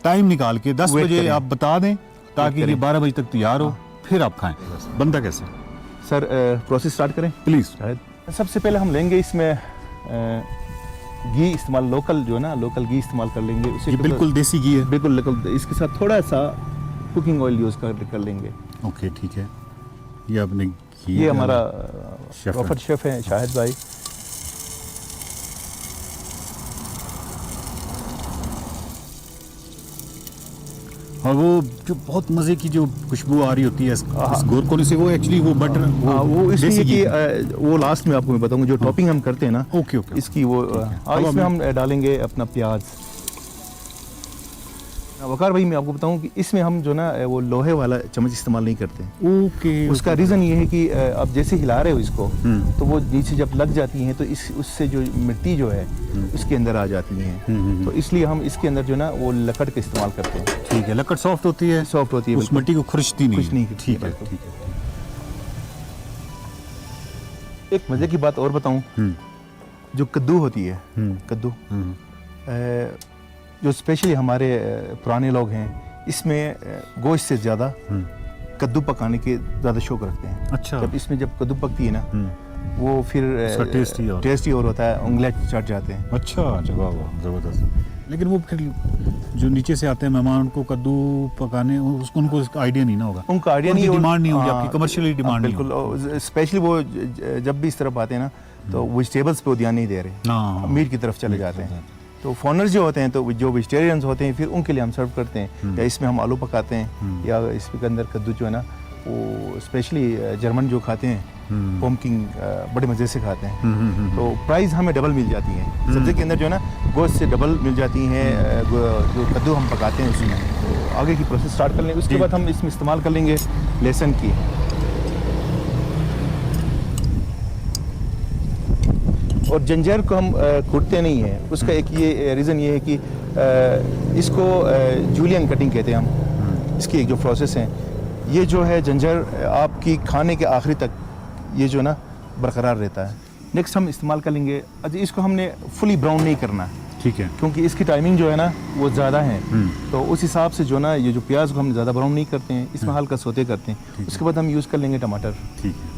टाइम निकाल के 10 Wait बजे करें। आप बता दें ताकि ये 12 बजे तक तैयार हो, फिर आप खाएं। बनता कैसे? सर प्रोसेस स्टार्ट करें प्लीज़। सबसे पहले हम लेंगे इसमें घी इस्तेमाल, लोकल जो है ना लोकल घी इस्तेमाल कर लेंगे। ये बिल्कुल देसी घी है। बिल्कुल। इसके साथ थोड़ा सा कुकिंग ऑयल यूज़ कर लेंगे। ओके ठीक है। ये आपने घी, ये हमारा शेफ प्रॉपर शेफ है शाहिद भाई। और वो जो बहुत मज़े की जो खुशबू आ रही होती है इस गोरकुन से, वो एक्चुअली वो बटर वो इसलिए देसी घी। कि वो लास्ट में आपको मैं बताऊंगा जो टॉपिंग हम करते हैं ना। ओके इसकी वो इसमें हम डालेंगे अपना प्याज। वकार भाई मैं आपको बताऊं कि इसमें हम जो ना वो लोहे वाला चम्मच इस्तेमाल नहीं करते। ओके। उसका रीज़न ये है कि आप जैसे हिला रहे हो इसको तो वो नीचे जब लग जाती हैं तो उससे जो मिट्टी जो है उसके अंदर आ जाती हैं। तो इसलिए हम इसके अंदर जो ना वो लकड़ का इस्तेमाल करते हैं। ठीक है। लकड़ सॉफ्ट होती है, सॉफ्ट होती है, उस मिट्टी को खुरचती नहीं। कुछ नहीं। ठीक है ठीक है। एक मज़े की बात और बताऊं, जो कद्दू होती है, कद्दू जो स्पेशली हमारे पुराने लोग हैं इसमें गोश्त से ज़्यादा कद्दू पकाने के ज़्यादा शौक रखते हैं। अच्छा। जब इसमें जब कद्दू पकती है ना वो फिर टेस्टी और होता है, उंगलियां चट जाते हैं। अच्छा जवाब ज़बरदस्त। लेकिन वो फिर जो नीचे से आते हैं मेहमान, उनको कद्दू पकाने उनको आइडिया नहीं ना होगा, उनका आइडिया नहीं, डिमांड नहीं होगी आपकी, कमर्शियली डिमांड नहीं होगी। बिल्कुल। स्पेशली वो जब भी इस तरफ आते हैं ना तो वेजिटेबल्स पे ध्यान नहीं दे रहे, मीट की तरफ चले जाते हैं। तो फॉरनर्स जो होते हैं तो जो वेजिटेरियंस होते हैं फिर उनके लिए हम सर्व करते हैं, या इसमें हम आलू पकाते हैं, या इसके अंदर कद्दू जो है ना वो स्पेशली जर्मन जो खाते हैं पम्पकिन बड़े मज़े से खाते हैं। तो प्राइस हमें डबल मिल जाती है, सब्ज़ी के अंदर जो है ना गोश्त से डबल मिल जाती हैं जो कद्दू हम पकाते हैं उसमें। तो आगे की प्रोसेस स्टार्ट कर लेंगे। उसके बाद हम इसमें इस्तेमाल कर लेंगे लहसुन की। और जंजर को हम कूटते नहीं हैं, उसका एक ये रीज़न ये है कि इसको जूलियन कटिंग कहते हैं हम। इसकी एक जो प्रोसेस है, ये जो है जंजर आपकी खाने के आखिरी तक ये जो ना बरकरार रहता है। नेक्स्ट हम इस्तेमाल कर लेंगे, अच्छा इसको हमने फुली ब्राउन नहीं करना है, ठीक है, क्योंकि इसकी टाइमिंग जो है ना वो ज़्यादा है। तो उस हिसाब से जो ना ये जो प्याज को हम ज़्यादा ब्राउन नहीं करते हैं, इसमें हल्का सोते करते हैं। उसके बाद हम यूज़ कर लेंगे टमाटर। ठीक है।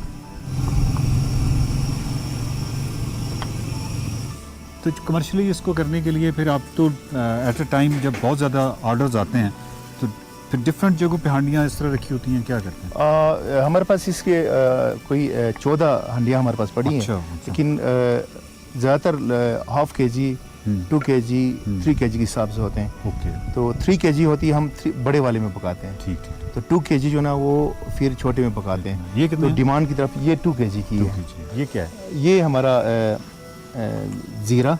तो कमर्शियली इसको करने के लिए फिर आप तो एट अ टाइम जब बहुत ज़्यादा ऑर्डर्स आते हैं तो फिर डिफरेंट जगहों पे हांडियाँ इस तरह रखी होती हैं, क्या करते हैं? हमारे पास इसके कोई 14 हांडियाँ हमारे पास पड़ी हैं। लेकिन ज़्यादातर हाफ kg 2 kg 3 kg के हिसाब से होते हैं। ओके। तो 3 kg होती है, हम बड़े वाले में पकाते हैं। ठीक ठीक। तो 2 kg जो ना वो फिर छोटे में पकाते हैं। ये कितने तो डिमांड की तरफ ये 2 kg की है। ये क्या है? ये हमारा ज़ीरा,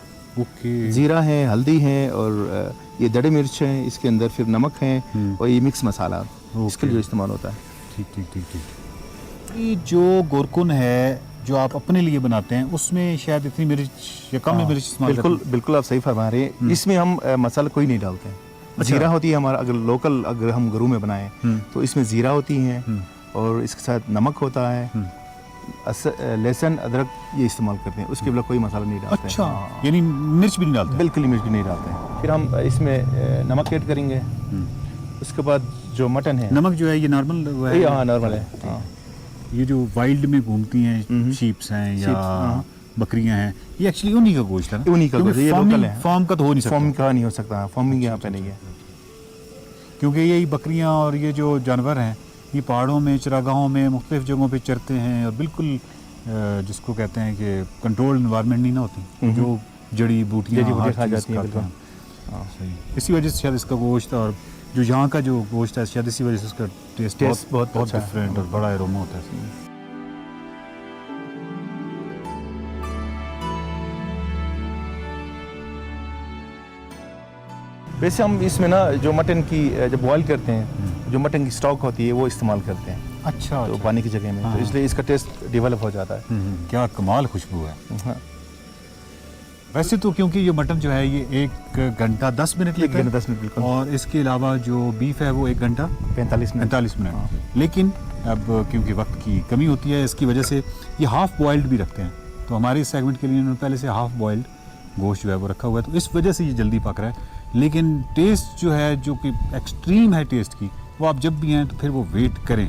ज़ीरा है, हल्दी है, और ये दड़े मिर्च है, इसके अंदर फिर नमक है, और ये मिक्स मसाला इसके लिए जो इस्तेमाल होता है। ठीक ठीक ठीक ठीक। ये जो गोरकुन है जो आप अपने लिए बनाते हैं उसमें शायद इतनी मिर्च या कम मिर्च इस्तेमाल बिल्कुल बिल्कुल आप सही फरमा रहे हैं। इसमें हम मसाला कोई नहीं डालते हैं। ज़ीरा होती है हमारा, अगर लोकल अगर हम घरों में बनाएं तो इसमें ज़ीरा होती है, और इसके साथ नमक होता है, लहसुन अदरक ये इस्तेमाल करते हैं। उसके बिना कोई मसाला नहीं डालते। अच्छा, यानी मिर्च भी नहीं डालते? बिल्कुल मिर्च भी नहीं डालते हैं। फिर हम इसमें नमक ऐड करेंगे। उसके बाद जो मटन है, नमक जो है ये नॉर्मल है? हाँ नॉर्मल है। हाँ। ये जो वाइल्ड में घूमती हैं शीप्स हैं या बकरियां हैं, ये एक्चुअली उन्हीं का गोश्त है ना? उन्हीं का गोश्त, ये लोकल है। फार्म का तो हो नहीं सकता। फार्म का नहीं हो सकता, फार्मिंग यहाँ पे नहीं है। क्योंकि ये बकरियां और ये जो जानवर हैं ये पहाड़ों में, चरागाहों में, मुख्तलिफ जगहों पे चरते हैं, और बिल्कुल जिसको कहते हैं कि कंट्रोल्ड इन्वायरमेंट नहीं ना होती, जो जड़ी बूटियाँ खा जाती हैं। सही। इसी वजह से शायद इसका गोश्त, और जो यहाँ का जो गोश्त है शायद इसी वजह से उसका टेस्ट बहुत डिफरेंट और बड़ा एरोमा होता है। वैसे हम इसमें ना जो मटन की जब बॉयल करते हैं, जो मटन की स्टॉक होती है वो इस्तेमाल करते हैं। अच्छा, तो पानी की जगह में, तो इसलिए इसका टेस्ट डेवलप हो जाता है। क्या कमाल खुशबू है। हाँ। वैसे तो क्योंकि ये मटन जो है ये 1 घंटा 10 मिनट लेता है, 10 मिनट बिल्कुल, और इसके अलावा जो बीफ है वो 1 घंटा 45 मिनट। लेकिन अब क्योंकि वक्त की कमी होती है, इसकी वजह से ये हाफ बॉइल्ड भी रखते हैं। तो हमारे इस सेगमेंट के लिए उन्होंने पहले से हाफ बॉइल्ड गोश्त जो है वो रखा हुआ है, तो इस वजह से ये जल्दी पक रहा है। लेकिन टेस्ट जो है, जो कि एक्सट्रीम है टेस्ट की, वो आप जब भी आएँ तो फिर वो वेट करें,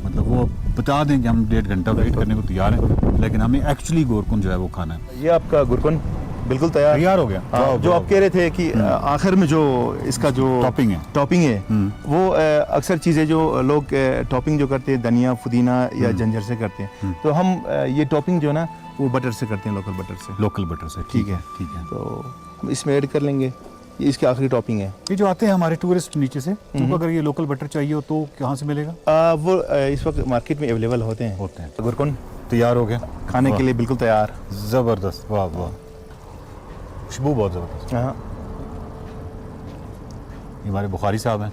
मतलब वो बता दें कि हम 1.5 घंटा वेट करने को तैयार हैं, लेकिन हमें एक्चुअली गोरकुन जो है वो खाना है। ये आपका गुरकुन बिल्कुल तैयार हो गया। हाँ, जो आप कह रहे थे कि आखिर में जो इसका जो टॉपिंग है वो अक्सर चीज़ें जो लोग टॉपिंग जो करते हैं धनिया पुदीना या जंजर से करते हैं, तो हम ये टॉपिंग जो है ना वो बटर से करते हैं, लोकल बटर से। ठीक है, तो हम इसमें ऐड कर लेंगे, ये इसकी आखिरी टॉपिंग है। ये जो आते हैं हमारे टूरिस्ट नीचे से, उनको अगर ये लोकल बटर चाहिए हो तो कहाँ से मिलेगा? वो इस वक्त मार्केट में अवेलेबल होते हैं। गुरकुन तैयार हो गया खाने के लिए, बिल्कुल तैयार। ज़बरदस्त, वाह वाह, खुशबू बहुत ज़बरदस्त। हाँ, ये हमारे बुखारी साहब हैं,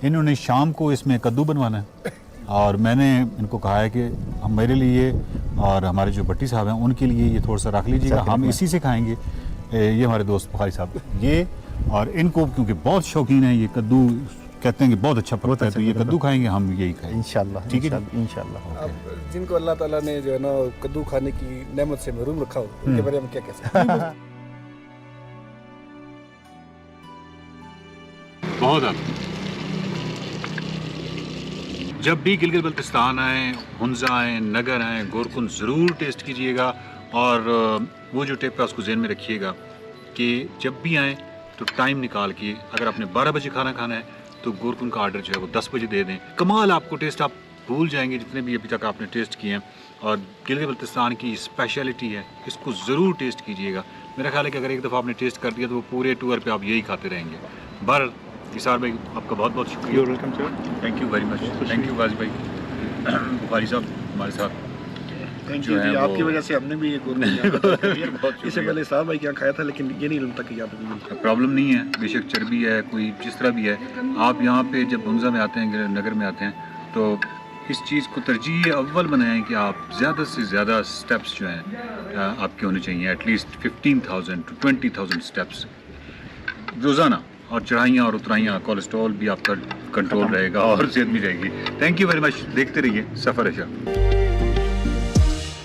इन्होंने शाम को इसमें कद्दू बनवाना है, और मैंने इनको कहा है कि हम मेरे लिए और हमारे जो भट्टी साहब हैं उनके लिए ये थोड़ा सा रख लीजिएगा, हम इसी से खाएंगे। ये हमारे दोस्त बुखारी साहब, ये और इनको क्योंकि बहुत शौकीन है, ये कद्दू कहते हैं कि बहुत अच्छा पकता है, तो ये कद्दू खाएंगे, हम यही खाएंगे इंशाल्लाह। ठीक है, इंशाल्लाह। जिनको अल्लाह ताला ने जो है ना कद्दू खाने की नेमत से महरूम रखा हो, उनके बारे में क्या कह सकते हैं? बहुत जब भी गिलगित बल्तिस्तान आए, हुंजा आए, नगर आए, गोरकुन ज़रूर टेस्ट कीजिएगा, और वो जो टिप है उसको ज़हन में रखिएगा कि जब भी आएँ तो टाइम निकाल के, अगर आपने 12 बजे खाना खाना है तो गोरकुन का ऑर्डर जो है वो 10 बजे दे दें। कमाल आपको टेस्ट, आप भूल जाएंगे जितने भी अभी तक आपने टेस्ट किए हैं, और गिलगित बल्तिस्तान की स्पेशलिटी है, इसको ज़रूर टेस्ट कीजिएगा। मेरा ख्याल है कि अगर एक दफ़ा आपने टेस्ट कर दिया तो वो पूरे टूर पे आप यही खाते रहेंगे। बर निसार भाई, आपका बहुत बहुत शुक्रिया। Welcome sir, thank you very much. Thank you Ghazi भाई, बुखारी साहब हमारे साथ। थैंक यू जी, आपकी वजह से हमने भी ये इससे पहले साहब भाई क्या खाया था, लेकिन ये नहीं लगता कि यहाँ पे मिलता। प्रॉब्लम नहीं है, बेशक चर्बी है, कोई जिस तरह भी है, आप यहाँ पे जब हुंजा में आते हैं, नगर में आते हैं, तो इस चीज़ को तरजीह अव्वल बनाएं कि आप ज़्यादा से ज़्यादा स्टेप्स जो हैं आपके होने चाहिए, एटलीस्ट 15,000 to 20,000 स्टेप्स रोज़ाना, और चढ़ाइयाँ और उतराइयाँ, कोलेस्ट्रॉल भी आपका कंट्रोल रहेगा और सेहत भी रहेगी। थैंक यू वेरी मच, देखते रहिए सफ़र अच्छा।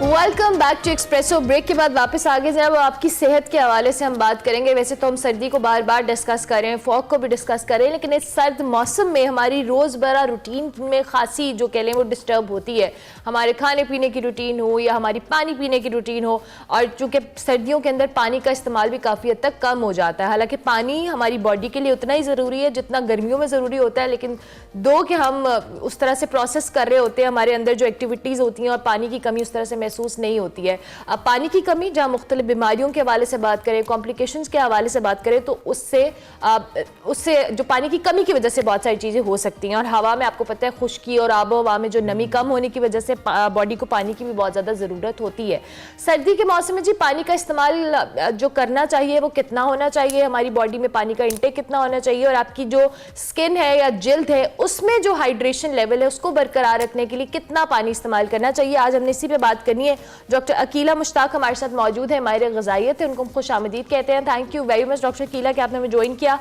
Welcome back to Expresso. Break के बाद वापस आगे जब आपकी सेहत के हवाले से हम बात करेंगे। वैसे तो हम सर्दी को बार बार डिस्कस कर रहे हैं, फॉग को भी डिस्कस कर रहे हैं, लेकिन इस सर्द मौसम में हमारी रोज़मर्रा रूटीन में खासी जो कह लें वो डिस्टर्ब होती है। हमारे खाने पीने की रूटीन हो या हमारी पानी पीने की रूटीन हो, और चूँकि सर्दियों के अंदर पानी का इस्तेमाल भी काफ़ी हद तक कम हो जाता है। हालाँकि पानी हमारी बॉडी के लिए उतना ही ज़रूरी है जितना गर्मियों में ज़रूरी होता है, लेकिन दो कि हम उस तरह से प्रोसेस कर रहे होते हैं, हमारे अंदर जो एक्टिविटीज़ होती हैं और पानी की कमी उस तरह से महसूस नहीं होती है। अब पानी की कमी जहाँ मुख्तलिफ बीमारियों के हवाले से बात करें, कॉम्प्लिकेशंस के हवाले से बात करें, तो उससे जो पानी की कमी की वजह से बहुत सारी चीज़ें हो सकती हैं। और हवा में आपको पता है खुश्की और आबो हवा में जो नमी कम होने की वजह से बॉडी को पानी की भी बहुत ज़्यादा ज़रूरत होती है। सर्दी के मौसम में जी पानी का इस्तेमाल जो करना चाहिए वो कितना होना चाहिए, हमारी बॉडी में पानी का इंटेक कितना होना चाहिए, और आपकी जो स्किन है या जिल्द है उसमें जो हाइड्रेशन लेवल है उसको बरकरार रखने के लिए कितना पानी इस्तेमाल करना चाहिए, आज हमने इसी पे बात करनी है। डॉक्टर अकीला मुश्ताक हमारे साथ मौजूद है, माहिर ग़िज़ाइयत है, उनको खुश आमदीद कहते हैं। Thank you very much doctor Akila कि आपने हमें ज्वाइन किया।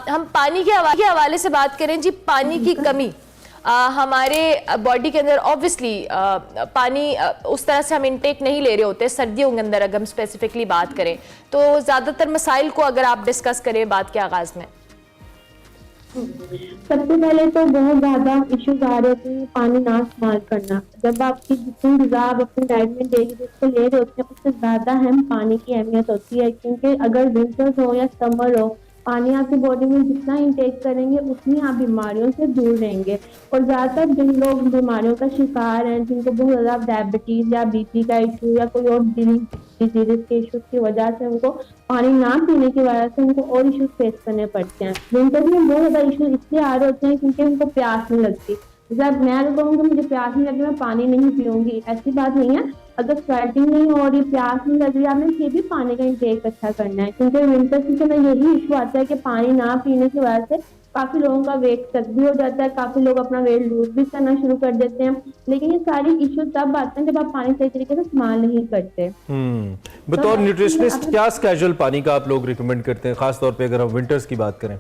हम पानी के हवाले से बात करें जी, पानी की कमी हमारे बॉडी के अंदर ऑब्वियसली पानी उस तरह से हम इनटेक नहीं ले रहे होते सर्दियों के अंदर। अगर हम स्पेसिफिकली बात करें तो ज़्यादातर मसाइल को अगर आप डिस्कस करें बात के आगाज़ में, सबसे पहले तो बहुत ज्यादा इश्यूज आ रहे थे पानी ना इस्तेमाल करना। जब आपकी जितनी ग़िज़ा आप अपनी डाइट में डेली जिसको ले रहे होते हैं उससे ज्यादा अहम पानी की अहमियत होती है, क्योंकि अगर विंटर्स हो या समर हो, पानी आपकी बॉडी में जितना इंटेक करेंगे उतनी आप बीमारियों से दूर रहेंगे। और ज़्यादातर जिन लोग बीमारियों का शिकार हैं, जिनको बहुत ज़्यादा डायबिटीज़ या बीपी का इशू या कोई और दिल डिजीज के इशूज की वजह से उनको पानी ना पीने की वजह से उनको और इशूज फेस करने पड़ते हैं। विंटर में बहुत ज़्यादा इशू इसलिए आ रहे होते हैं क्योंकि उनको प्यास नहीं लगती। जैसे अब मैं अगर कहूँगी मुझे प्यास नहीं लगी मैं पानी नहीं पीऊंगी, ऐसी बात नहीं है। अगर स्वेटिंग नहीं हो रही, प्यास नहीं लग रही, आपने फिर भी पानी का इंटेक अच्छा करना है, क्योंकि विंटर सीजन में यही इशू आता है कि पानी ना पीने की वजह से काफी लोगों का वेट कट भी हो जाता है, काफी लोग अपना वेट लूज भी करना शुरू कर देते हैं। लेकिन ये सारी इश्यू तब आते हैं जब आप पानी सही तरीके से इस्तेमाल नहीं करते। बतौर न्यूट्रिशनिस्ट क्या कैजुअल पानी का आप लोग रिकमेंड करते हैं, खासतौर पे अगर हम विंटर्स की बात करें?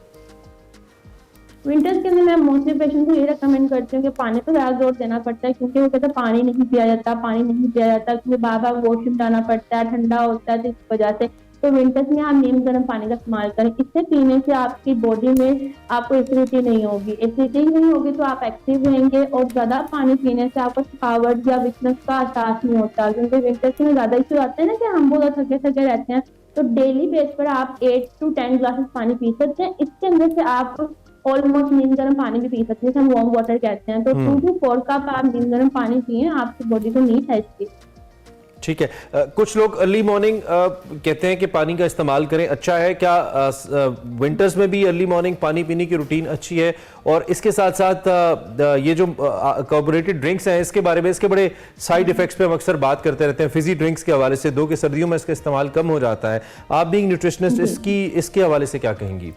विंटर्स के अंदर मैं मोस्टली पेशेंट को ये रिकमेंड करती हूँ कि पानी पर ज्यादा जोर देना पड़ता है, क्योंकि वो कहते हैं पानी नहीं पिया जाता, पानी नहीं पिया जाता, क्योंकि बार बार वॉशरूम जाना पड़ता है, ठंडा होता है, तो इस वजह से। तो विंटर्स में आप नीम गर्म पानी का इस्तेमाल करें। इससे पीने से आपकी बॉडी में आपको एसिडिटी नहीं होगी, एसिडिटी नहीं होगी तो आप एक्टिव रहेंगे, और ज्यादा पानी पीने से आपको थकावट या वीकनेस का एहसास नहीं होता, क्योंकि विंटर्स में ज्यादा इश्यू आते हैं ना कि हम बहुत थके थके रहते हैं। तो डेली बेस पर आप 8 to 10 ग्लासेस पानी पी सकते हैं। इसके अंदर से आप ऑलमोस्ट नीम गर्म पानी भी पी सकते हैं, हम वार्म वाटर कहते हैं। तो 2 to 4 कप आप नीम गर्म पानी पिए, आपकी बॉडी को नीड है इसकी। ठीक है। कुछ लोग अर्ली मॉर्निंग कहते हैं कि पानी का इस्तेमाल करें, अच्छा है क्या? विंटर्स में भी अर्ली मॉर्निंग पानी पीने की रूटीन अच्छी है? और इसके साथ साथ ये जो कार्बोनेटेड ड्रिंक्स हैं इसके बारे में, इसके बड़े साइड इफेक्ट्स पे हम अक्सर बात करते रहते हैं फिजी ड्रिंक्स के हवाले से, दो कि सर्दियों में इसका इस्तेमाल कम हो जाता है। आप बीइंग न्यूट्रिशनिस्ट इसके हवाले से क्या कहेंगी?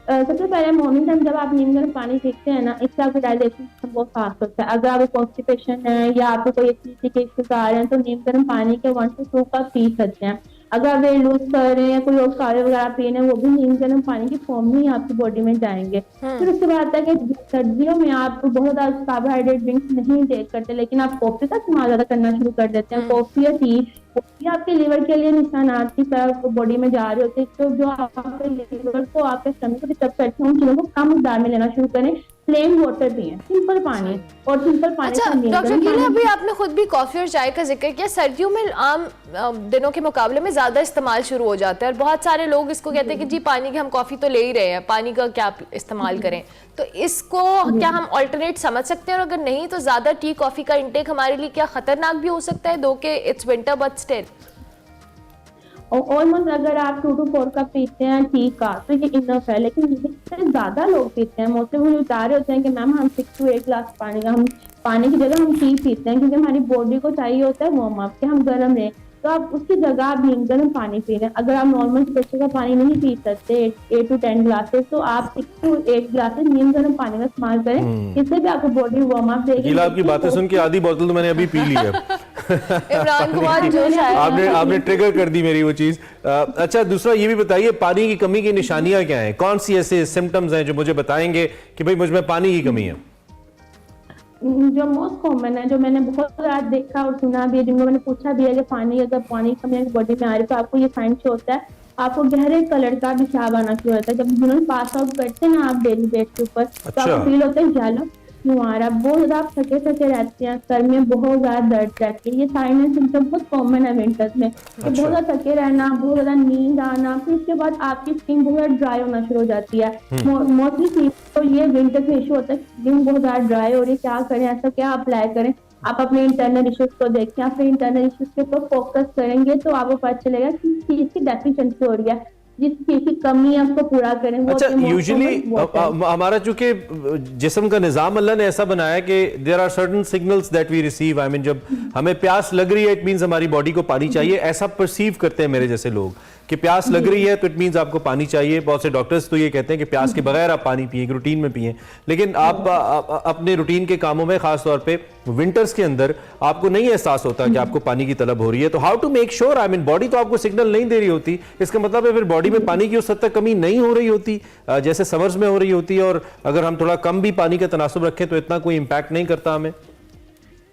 सबसे पहले मॉर्निंग टाइम जब आप नीम गर्म पानी पीते हैं ना, इससे आपका डाइजेशन बहुत फास्ट होता है। अगर आपको कॉन्स्टिपेशन है या आपको कोई एसिडिटी के इश्यूज आ रहे हैं तो नीम गर्म पानी के 1 to 2 कप पी सकते हैं। अगर आप वेट लूज कर रहे हैं, कोई और काढ़े वगैरह पी रहे हैं, वो भी नीम गर्म पानी की फॉर्म में ही आपकी बॉडी में जाएंगे। फिर उसके बाद है कि सर्दियों में आप बहुत ज्यादा कार्बोहाइड्रेट ड्रिंक्स नहीं टेक करते, लेकिन आप कॉफी का इस्तेमाल ज्यादा करना शुरू कर देते हैं। कॉफी या टी आपके लीवर के लिए नुकसानात की तरफ बॉडी में जा रहे होते हैं, तो जो आपके लीवर को, आपके स्टमक को डिस्टर्ब करते हैं, उन चीजों को कम मिकदार में लेना शुरू करें। प्लेन वाटर पिए, सिंपल पानी, और सिंपल पानी। अच्छा डॉक्टर कीला, अभी आपने खुद भी कॉफी और चाय का जिक्र किया, सर्दियों में आम दिनों के मुकाबले में ज्यादा इस्तेमाल शुरू हो जाता है, और बहुत सारे लोग इसको कहते हैं कि जी पानी की हम कॉफी तो ले ही रहे हैं, पानी का क्या इस्तेमाल करें? तो इसको क्या हम ऑल्टरनेट समझ सकते हैं? और अगर नहीं तो ज्यादा टी कॉफी का इंटेक हमारे लिए क्या खतरनाक भी हो सकता है, दो के it's winter but still? Almost अगर आप 2 to 4 कप पीते हैं टी का तो ये इनफ है, लेकिन इससे ज्यादा लोग पीते हैं। मोस्टली वो बता रहे होते हैं कि मैम हम 6 to 8 ग्लास पानी का, हम पानी की जगह हम टी पीते हैं, क्योंकि हमारी बॉडी को चाहिए होता है वार्म अप, कि हम गर्म रहें। तो आप उसकी जगह आप नीम गर्म पानी पी रहे हैं। अगर आप नॉर्मल बच्चे का पानी नहीं पी सकते 8 to 10 ग्लासेस, तो आप 6 to 8 ग्लासेस नीम गर्म पानी का इस्तेमाल करें, इससे भी आपको बॉडी वार्म अप देगी। आपकी बातें सुन के आधी बोतल तो मैंने अभी पी ली है। इमरान कुमार जोश आया। आपने ट्रिगर कर दी मेरी वो चीज। अच्छा, दूसरा ये भी बताइए, पानी की कमी की निशानियां क्या हैं? कौन सी ऐसे सिम्टम्स हैं जो मुझे बताएंगे कि भाई मुझ में पानी की कमी है? जो मोस्ट कॉमन है, जो मैंने बहुत ज्यादा देखा और सुना भी है, जिनको मैंने पूछा भी है कि पानी अगर पानी की कमी बॉडी में आ रही है तो आपको ये साइन शो होता है, आपको गहरे कलर का पेशाब आना शुरू होता है। जब यूरिन पास आउट करते हैं ना आप डेली बेस के ऊपर, तो आपको फील होता है येलो क्यों आ रहा है, बहुत ज्यादा आप थके थके रहते हैं, सर में बहुत ज्यादा दर्द रहती है। ये साइन एंड सिम्टम बहुत कॉमन है विंटर्स में। तो बहुत ज्यादा थके रहना, बहुत ज्यादा नींद आना, फिर उसके बाद आपकी स्किन बहुत ज्यादा ड्राई होना शुरू हो जाती है। मोस्टली तो ये विंटर में इशू होता है, स्किन बहुत ज्यादा ड्राई हो रही है, क्या करें, ऐसा क्या अप्लाई करें? आप अपने इंटरनल इश्यूज को देखें, आप इंटरनल इश्यूज के ऊपर फोकस करेंगे तो आपको पता चलेगा कि चीज की डेफिशिएंसी हो रही है, जिस चीज की कमी है उसको पूरा करें। अच्छा, यूजुअली हमारा चूंकि जिस्म का निजाम अल्लाह ने ऐसा बनाया कि there are certain signals that we receive, I mean जब हमें प्यास लग रही है इट मींस हमारी बॉडी को पानी चाहिए, ऐसा परसीव करते हैं मेरे जैसे लोग कि प्यास लग रही है तो इट मींस आपको पानी चाहिए। बहुत से डॉक्टर्स तो ये कहते हैं कि प्यास के बगैर आप पानी पिए, रूटीन में पिए, लेकिन आप अपने रूटीन के कामों में खासतौर पे विंटर्स के अंदर आपको नहीं एहसास होता कि आपको पानी की तलब हो रही है। तो how to make sure, I mean body तो आपको सिग्नल नहीं दे रही होती, इसका मतलब है फिर बॉडी में पानी की उस हद तक कमी नहीं हो रही होती जैसे समर्स में हो रही होती है, और अगर हम थोड़ा कम भी पानी का तनासुब रखें तो इतना कोई इंपैक्ट नहीं करता हमें?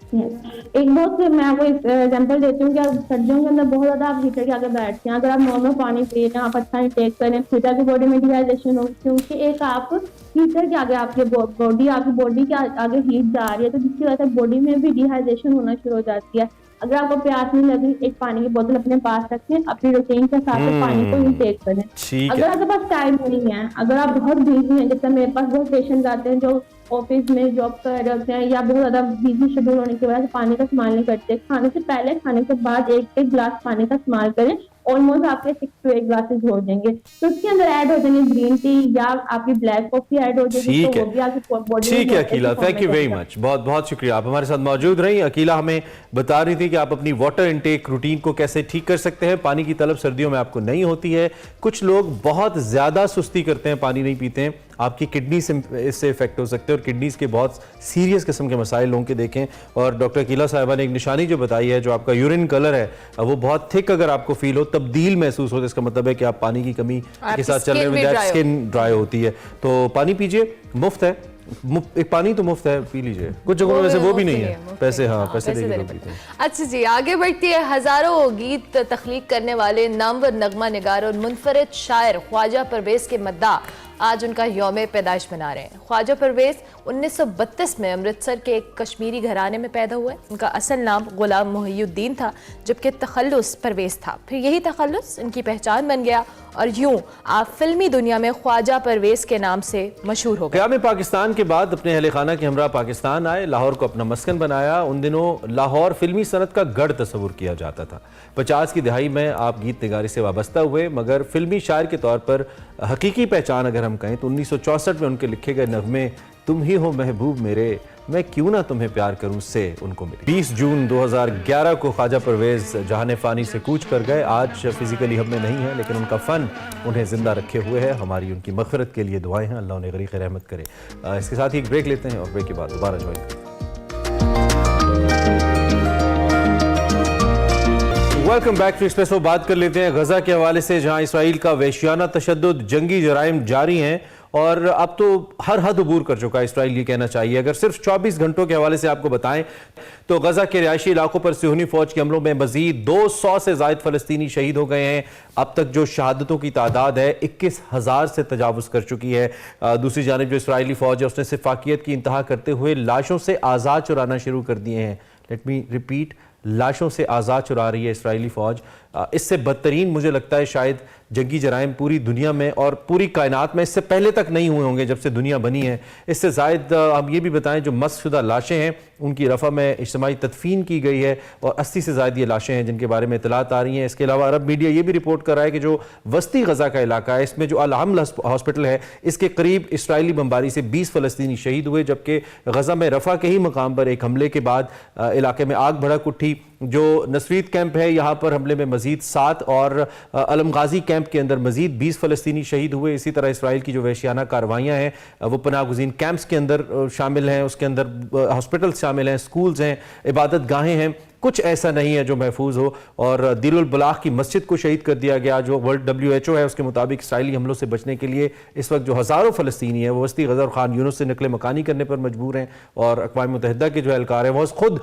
एक बहुत मैं आपको एग्जांपल देती हूँ कि आप सर्दियों के अंदर बहुत ज्यादा आप हीटर के आगे बैठते हैं, अगर आप नॉर्मल पानी पी रहे हैं, आप अच्छा इंटेक करें, हीटर की बॉडी में डिहाइड्रेशन होगी, क्योंकि एक आप हीटर के आगे आपकी बॉडी के आगे हीट जा रही है, तो जिसकी वजह से बॉडी में भी डिहाइड्रेशन होना शुरू हो जाती है। अगर आपको प्यास नहीं लगी, एक पानी की बोतल अपने पास रखें, अपनी रूटीन के साथ पानी को इंटेक करें। अगर आपके पास टाइम नहीं है, अगर आप बहुत बिजी हैं, जैसे मेरे पास बहुत पेशेंट आते हैं जो ऑफिस में जॉब कर रहे हैं या बहुत ज्यादा बिजी शेड्यूल होने की वजह से पानी का इस्तेमाल नहीं करते, खाने से पहले खाने के बाद 1 गिलास पानी का इस्तेमाल करें, ऑलमोस्ट आपके 6 to 8 ग्लासेस हो जाएंगे। तो उसके अंदर ऐड हो जाएंगे ग्रीन टी या आपकी ब्लैक कॉफी ऐड हो जाएगी, ठीक तो है, वो भी आपकी बॉडी ठीक है Akila, thank you very much, बहुत बहुत शुक्रिया, आप हमारे साथ मौजूद रही। अकीला हमें बता रही थी कि आप अपनी वाटर इनटेक रूटीन को कैसे ठीक कर सकते हैं। पानी की तलब सर्दियों में आपको नहीं होती है, कुछ लोग बहुत ज्यादा सुस्ती करते हैं, पानी नहीं पीते हैं, आपकी किडनी से इससे इफेक्ट हो सकते हैं और किडनीज के बहुत सीरियस किस्म के मसाइल लोगों के देखें। और डॉक्टर अकीला साहिबा ने एक निशानी जो बताई है, जो आपका यूरिन कलर है वो बहुत थिक अगर आपको फील हो, तब्दील महसूस हो, तो इसका मतलब है कि आप पानी की कमी के साथ चल रहे हैं, स्किन ड्राई होती है। तो पानी पीजिए, मुफ्त है, एक पानी तो मुफ्त है, पी लीजिए। कुछ जगहों में वैसे वो भी नहीं है, पैसे पैसे देके लोग पीते हैं। अच्छा जी, आगे बढ़ती है। हजारों गीत तख्लीक करने वाले नामवर नगमा निगार और मुनफरिद शायर ख्वाजा परवेज के मद्दा आज उनका यौम पैदाइश मना रहे हैं। ख्वाजा परवेज 1932 में अमृतसर के एक कश्मीरी घराने में पैदा हुए। उनका असल नाम गुलाम मुहियुद्दीन था, जबकि तखल्लुस परवेज था। फिर यही तखल्लुस इनकी पहचान बन गया और यूं आप फिल्मी दुनिया में ख्वाजा परवेज के नाम से मशहूर हो गए। क़याम पाकिस्तान के बाद अपने अहले खाना के हमरा पाकिस्तान आए, लाहौर को अपना मस्कन बनाया। उन दिनों लाहौर फिल्मी सनत का गढ़ तस्वुर किया जाता था। 50 की दहाई में आप गीत निगारी से वाबस्ता हुए, मगर फिल्मी शायर के तौर पर हकीकी पहचान अगर हम कहें तो 1964 में उनके लिखे गए नगमे तुम ही हो महबूब मेरे, मैं क्यों ना तुम्हें प्यार करूं से उनको मिले। 20 जून 2011 को ख्वाजा परवेज जहान फानी से कूच कर गए। आज फिजिकली हम में नहीं है, लेकिन उनका फ़न उन्हें जिंदा रखे हुए है। हमारी उनकी मग़फ़िरत के लिए दुआएं हैं, अल्लाह उन्हें गरीक़ रहमत करे। इसके साथ ही एक ब्रेक लेते हैं और ब्रेक के बाद दोबारा ज्वाइन करें। Welcome back to Expresso. बात कर लेते हैं गजा के हवाले से, जहां इसराइल का वहशियाना तशद्दुद, जंगी जराइम जारी हैं और अब तो हर हद अबूर कर चुका है इसराइल, ये कहना चाहिए। अगर सिर्फ 24 घंटों के हवाले से आपको बताएं तो गजा के रिहायशी इलाकों पर सिहोनी फौज के हमलों में मजीद 200 से ज़ायद फलस्तीनी शहीद हो गए हैं। अब तक जो शहादतों की तादाद है 21,000 से तजावुज़ कर चुकी है। दूसरी जानिब जो इसराइली फौज है उसने सिफाकियत की इंतहा करते हुए लाशों से आज़ाद चुराना शुरू कर दिए हैं। लेट मी रिपीट, लाशों से आज़ाद चुरा रही है इसराइली फ़ौज। इससे बदतरीन मुझे लगता है शायद जंगी जराइम पूरी दुनिया में और पूरी कायनात में इससे पहले तक नहीं हुए होंगे जब से दुनिया बनी है। इससे ज़ायद हम ये भी बताएं, जो मस्कशुदा लाशें हैं उनकी रफ़ा में इज्तिमाई तदफीन की गई है और 80 से ज़ायद ये लाशें हैं जिनके बारे में इतलात आ रही हैं। इसके अलावा अरब मीडिया ये भी रिपोर्ट कर रहा है कि जो वस्ती गजा का इलाका है, इसमें जो अल-हमल हॉस्पिटल है, इसके करीब इसराइली बमबारी से 20 फ़लस्तीनी शहीद हुए, जबकि गजा में रफ़ा के ही मकाम पर एक हमले के बाद इलाके में आग भड़क उठी। जो नसरीत कैंप है, यहाँ पर हमले में मजीद 7 और अलमगाजी कैंप के अंदर मजीद 20 फ़लस्तीनी शहीद हुए। इसी तरह इसराइल की जो वहशियाना कार्रवाइयाँ हैं वो पनाह गुज़ीन कैंप्स के अंदर शामिल हैं, उसके अंदर हॉस्पिटल शामिल हैं, स्कूल्स हैं, इबादत गाहें हैं। कुछ ऐसा नहीं है जो महफूज हो। और दिरुल बलाग की मस्जिद को शहीद कर दिया गया, जो वर्ल्ड WHO है उसके मुताबिक इसराइली हमलों से बचने के लिए इस वक्त जो हज़ारों फ़लस्तीनी है वो वस्ती गज़ा और खान यूनुस से नकल मकानी करने पर मजबूर हैं और अक़वाम मुत्तहिदा के जो एहलकार हैं वो खुद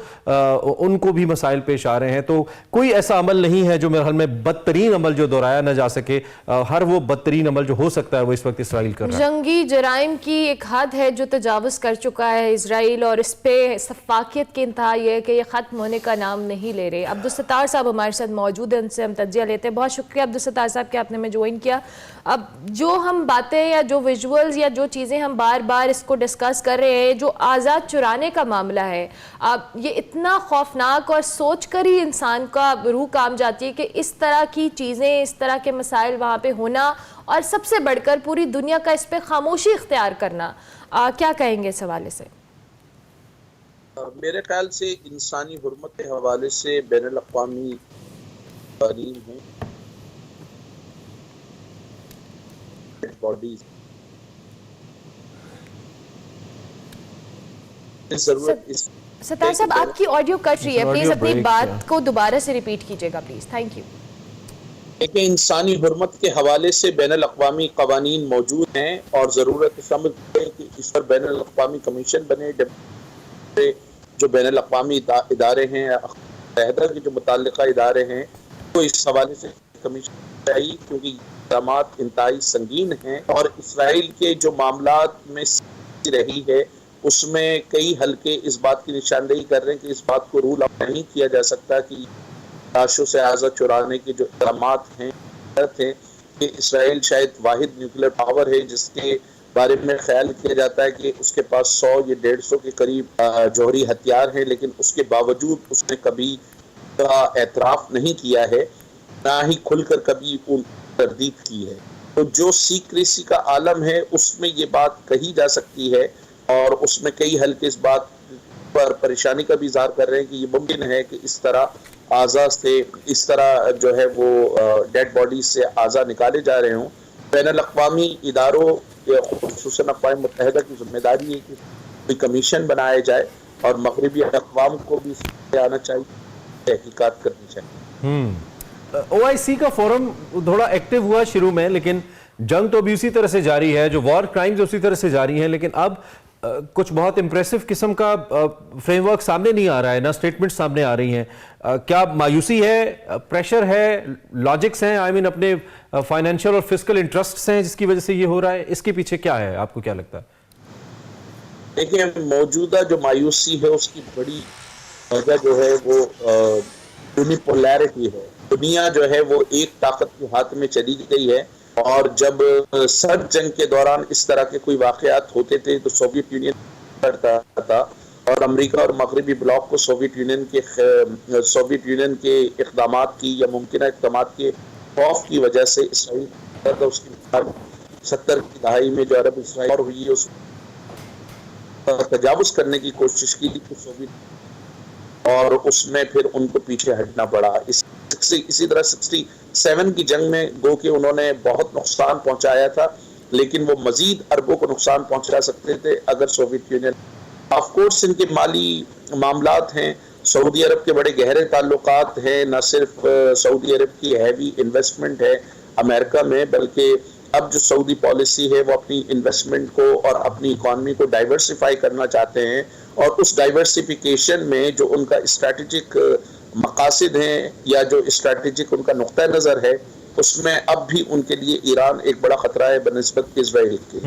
उनको भी मसाइल पेश आ रहे हैं। तो कोई ऐसा अमल नहीं है जो मेरे ख्याल में बदतरीन अमल जो दोहराया ना जा सके। हर वो बदतरीन अमल जो हो सकता है वो इस वक्त इसराइल कर रहा है। जंगी जराइम की एक हद है जो तजावुज़ कर चुका है इसराइल, और इस पे सफाकियत की इंतहा ये है कि ये ख़त्म होने का नाम नहीं ले रहे। अब्दुल सत्तार साहब हमारे साथ मौजूद हैं, उनसे हम तज्जिया लेते हैं। बहुत शुक्रिया अब्दुल सत्तार साहब कि आपने हमें ज्वाइन किया। अब जो हम बातें या जो विजुअल्स या जो चीज़ें हम बार बार इसको डिस्कस कर रहे हैं, जो आज़ाद चुराने का मामला है, अब ये इतना खौफनाक और सोच कर ही इंसान का रूह काम जाती है कि इस तरह की चीज़ें, इस तरह के मसाइल वहाँ पे होना और सबसे बढ़कर पूरी दुनिया का इस पर खामोशी इख्तियार करना। क्या कहेंगे इस हवाले से? मेरे ख्याल से इंसानी हुर्मत के हवाले से बैनुल अक़वामी कानून है, बॉडीज जरूरत इस। सत्तार साहब आपकी ऑडियो कट रही है, प्लीज अपनी बात को दोबारा से रिपीट कीजिएगा प्लीज, थैंक यू। देखिए, इंसानी हुर्मत के हवाले से बैनुल अक़वामी क़वानीन मौजूद हैं और ज़रूरत समझते हैं कि इस पर बैनुल अक़वामी कमीशन बने। जो बैनुल अक़वामी इदारे हैं, मुत्तहिदा के जो मुतल्लिक़ा इदारे हैं, तो इस हवाले से कमीशन चाहिए, क्योंकि इक़दामात इंतहाई संगीन हैं और इसराइल के जो मामलात में रही है उसमें कई हल्के इस बात की निशानदेही कर रहे हैं कि इस बात को रूल आउट नहीं किया जा सकता कि लाशों से आज़ाद चुराने के जो इक़दामात हैं कि इसराइल शायद वाहिद न्यूक्लियर पावर है जिसके बारे में ख्याल किया जाता है कि उसके पास 100 या 150 के करीब जौहरी हथियार हैं, लेकिन उसके बावजूद उसने कभी एतराफ़ नहीं किया है। ना ही खुलकर कभी उन तरदीद की है। तो जो सीक्रेसी का आलम है उसमें ये बात कही जा सकती है, और उसमें कई हल्के इस बात पर परेशानी का भी इजहार कर रहे हैं कि ये मुमकिन है कि इस तरह आज़ा से, इस तरह जो है वो डेड बॉडी से आज़ा निकाले जा रहे हों। बैनुल अक़वामी इदारों, ख़ुसूसन अक़वाम मुत्तहिदा की जिम्मेदारी है कि कोई कमीशन बनाया जाए और मगरबी अक़वाम को भी आना चाहिए, तहकीकात करनी चाहिए। OIC का फोरम थोड़ा एक्टिव हुआ शुरू में, लेकिन जंग तो अभी उसी तरह से जारी है, जो वॉर क्राइम्स उसी तरह से जारी हैं, लेकिन अब कुछ बहुत इंप्रेसिव किस्म का फ्रेमवर्क सामने नहीं आ रहा है, ना स्टेटमेंट सामने आ रही हैं। क्या मायूसी है, प्रेशर है, लॉजिक्स हैं, आई मीन अपने फाइनेंशियल और फिस्कल इंटरेस्ट्स हैं जिसकी वजह से ये हो रहा है? इसके पीछे क्या है, आपको क्या लगता है? देखिए, मौजूदा जो मायूसी है उसकी बड़ी वजह जो है वो यूनिपोलैरिटी है। दुनिया जो है वो एक ताकत के हाथ में चली गई है, और जब सर्द जंग के दौरान इस तरह के कोई वाक़यात होते थे तो सोवियत यूनियन करता था, और अमेरिका और मगरबी ब्लॉक को सोवियत यूनियन के इक़दामात की या मुमकिन इक़दामात के खौफ की वजह से इसराइल उसकी 70 की दहाई में जो अरब इसराइल हुई है उस तजावुज करने की कोशिश की तो सोवियत, और उसमें फिर उनको पीछे हटना पड़ा। इसी तरह 67 की जंग में गो कि उन्होंने बहुत नुकसान पहुंचाया था, लेकिन वो मजीद अरबों को नुकसान पहुंचा सकते थे अगर सोवियत यूनियन। ऑफ कोर्स इनके माली मामलात हैं, सऊदी अरब के बड़े गहरे ताल्लुकात हैं, न सिर्फ सऊदी अरब की हैवी इन्वेस्टमेंट है अमेरिका में, बल्कि अब जो सऊदी पॉलिसी है वो अपनी इन्वेस्टमेंट को और अपनी इकॉनमी को डाइवर्सिफाई करना चाहते हैं, और उस डाइवर्सिफिकेशन में जो उनका स्ट्रैटेजिक मकासद हैं या जो स्ट्रैटेजिक उनका नुक्ता नज़र है, उसमें अब भी उनके लिए ईरान एक बड़ा खतरा है बनिस्बत इजराइल के।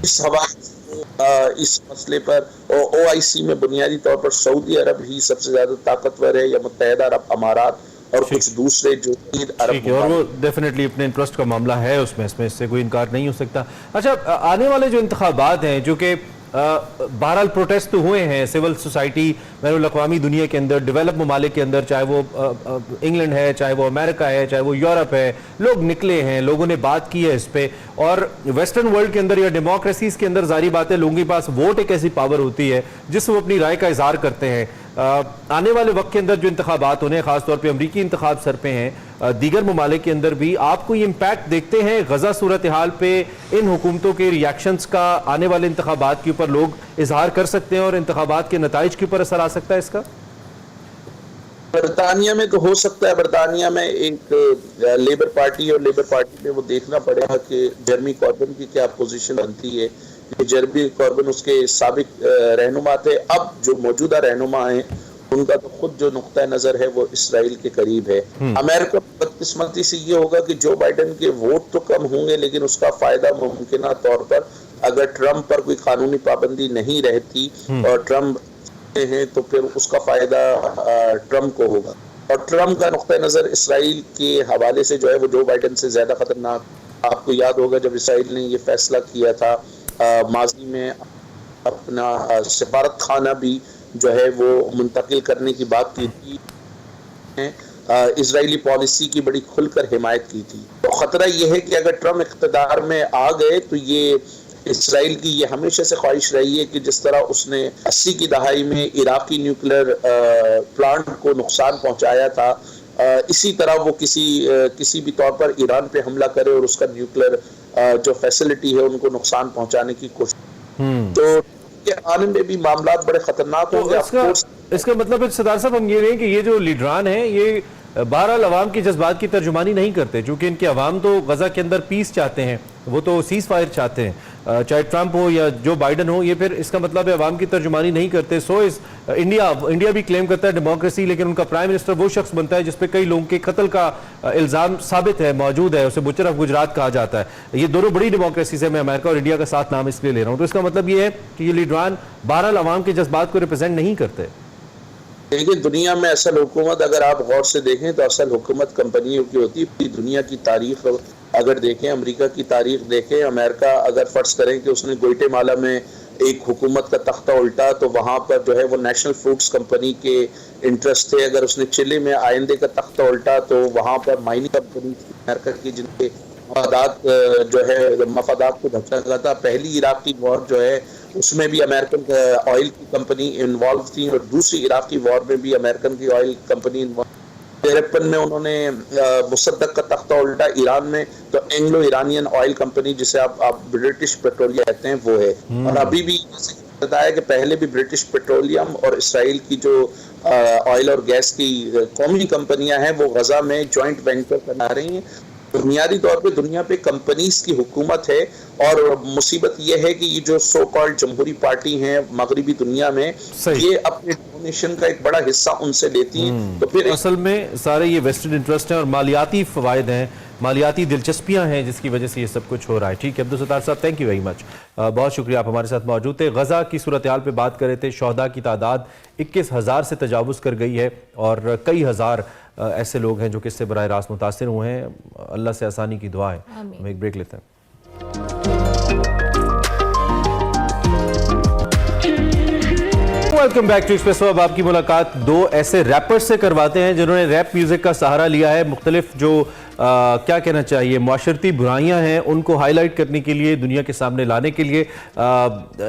इस हवाले इस मसले पर OIC में बुनियादी तौर पर सऊदी अरब ही सबसे ज्यादा ताकतवर है, या मुत्तहिदा अरब अमारात और कुछ दूसरे जो अरब, और वो डेफिनेटली अपने इंटरेस्ट का मामला है उसमें, इससे कोई इनकार नहीं हो सकता। अच्छा, आने वाले जो इंतखाबात हैं, जो कि बहरहाल प्रोटेस्ट तो हुए हैं, सिविल सोसाइटी बैनुल अक़वामी दुनिया के अंदर, डेवलप ममालिक के अंदर, चाहे वो इंग्लैंड है, चाहे वो अमेरिका है, चाहे वो यूरोप है, लोग निकले हैं, लोगों ने बात की है इस पे। और वेस्टर्न वर्ल्ड के अंदर या डेमोक्रेसीज के अंदर जारी बात है, लोगों के पास वोट एक ऐसी पावर होती है जिससे वो अपनी राय का इजहार करते हैं। आने वाले वक्त के अंदर जो इंतखाबात होने हैं, खासतौर पर अमरीकी इंतखाब सर पे हैं, दीगर ममालिक के अंदर भी, आपको ये इम्पैक्ट देखते हैं गजा सूरत हाल पे, इन हुकूमतों के रिएक्शंस का आने वाले इंतखाबात के ऊपर लोग इजहार कर सकते हैं और इंतखाबात के नताइज के ऊपर असर आ सकता है इसका? बरतानिया में तो हो सकता है। बरतानिया में एक लेबर पार्टी और लेबर पार्टी में वो देखना पड़ेगा कि जेरेमी कॉर्बिन की क्या पोजीशन बनती है। जेरेमी कॉर्बिन उसके साबिक रहनुमा थे, अब जो मौजूदा रहनुमा हैं उनका तो खुद जो नुक्ता नजर है वो इसराइल के करीब है। अमेरिका बदकिस्मती से ये होगा कि जो बाइडेन के वोट तो कम होंगे, लेकिन उसका फायदा मुमकिन तौर पर अगर ट्रंप पर कोई कानूनी पाबंदी नहीं रहती और ट्रंप हैं तो फिर उसका फायदा ट्रंप को होगा। और ट्रंप का नुक्ता नजर इसराइल के हवाले से जो है वो जो बाइडेन से ज्यादा खतरनाक। आपको याद होगा जब इसराइल ने ये फैसला किया था माजी में अपना सिफारत खाना भी जो है वो मुंतकिल करने की बात की थी, इजरायली पॉलिसी की बड़ी खुलकर हिमायत की थी। तो खतरा यह है कि अगर ट्रंप इख्तिदार में आ गए तो ये इसराइल की ये हमेशा से ख्वाहिश रही है कि जिस तरह उसने 80 की दहाई में इराकी न्यूक्लियर प्लांट को नुकसान पहुंचाया था, इसी तरह वो किसी भी तौर पर ईरान पे हमला करे और उसका न्यूक्लियर जो फैसिलिटी है उनको नुकसान पहुंचाने की कोशिश। तो के आने में भी मामला बड़े खतरनाक होंगे। इसका मतलब सरदार साहब हम ये रहे कि ये जो लीडरान हैं ये बहरहाल अवाम की जज्बात की तर्जुमानी नहीं करते, चूंकि इनके अवाम तो गजा के अंदर पीस चाहते हैं, वो तो सीज फायर चाहते हैं, चाहे ट्रंप हो या जो बाइडन हो। ये फिर इसका मतलब है अवाम की तर्जुमानी नहीं करते। सो इस इंडिया भी क्लेम करता है डेमोक्रेसी, लेकिन उनका प्राइम मिनिस्टर वो शख्स बनता है जिसपे कई लोगों के कत्ल का इल्जाम साबित है, मौजूद है, उसे बुचर ऑफ गुजरात कहा जाता है। ये दोनों बड़ी डेमोक्रेसी से, मैं अमेरिका और इंडिया का साथ नाम इसलिए ले रहा हूँ। तो इसका मतलब ये है कि ये लीडरान बहरहाल अवाम के जज्बात को रिप्रेजेंट नहीं करते। देखिए, दुनिया में असल हुकूमत अगर आप गौर से देखें तो असल हुकूमत कंपनियों की होती है। दुनिया की तारीख अगर देखें, अमेरिका की तारीख देखें, अमेरिका अगर फर्ज करें कि उसने ग्वाटेमाला में एक हुकूमत का तख्ता उल्टा तो वहाँ पर जो है वो नेशनल फ्रूट्स कंपनी के इंटरेस्ट थे। अगर उसने चिली में आइंदे का तख्ता उल्टा तो वहाँ पर माइनिंग कंपनी अमेरिका की जिनके मफादात जो है मफादात को धक्का लगा था। पहली इराक की वॉर जो है उसमें भी अमेरिकन ऑयल की कंपनी इन्वॉल्व थी और दूसरी इराक की वॉर में भी अमेरिकन की ऑयल कंपनी इन्वॉल्व। 53 में उन्होंने मुसद्दक का तख्ता उल्टा ईरान में, तो एंग्लो ईरानियन ऑयल कंपनी जिसे आप ब्रिटिश पेट्रोलियम कहते हैं वो है। और अभी भी बताया कि पहले भी ब्रिटिश पेट्रोलियम और इसराइल की जो ऑयल और गैस की कौमी कंपनियां हैं वो गजा में जॉइंट वेंचर बना रही हैं। बुनियादी तौर पे दुनिया पे कंपनीज की हुकूमत है और मुसीबत ये है कि ये जो सो कॉल्ड जमहूरी पार्टी हैं मगरिबी दुनिया में ये अपने डोनेशन का एक बड़ा हिस्सा उनसे लेती हैं। तो फिर असल में सारे ये वेस्टेड इंटरेस्ट हैं और मालियाती फवायद हैं, मालियाती दिलचस्पियां हैं जिसकी वजह से ये सब कुछ हो रहा है। ठीक है अब्दुल सत्तार साहब, थैंक यू वेरी मच, बहुत शुक्रिया, आप हमारे साथ मौजूद थे। गजा की सूरत हाल पे बात कर रहे थे। शोहदा की तादाद 21,000 से तजावुज़ कर गई है और कई हज़ार ऐसे लोग हैं जो कि इससे बराह रास्त मुतासिर हुए हैं। अल्लाह से आसानी की दुआ है। हम एक ब्रेक लेते हैं। Welcome back to Expresso. अब आपकी मुलाकात दो ऐसे रैपर्स से करवाते हैं जिन्होंने रैप म्यूजिक का सहारा लिया है। मुख्तलिफ जो क्या कहना चाहिए माशरती बुराइयां हैं उनको हाईलाइट करने के लिए, दुनिया के सामने लाने के लिए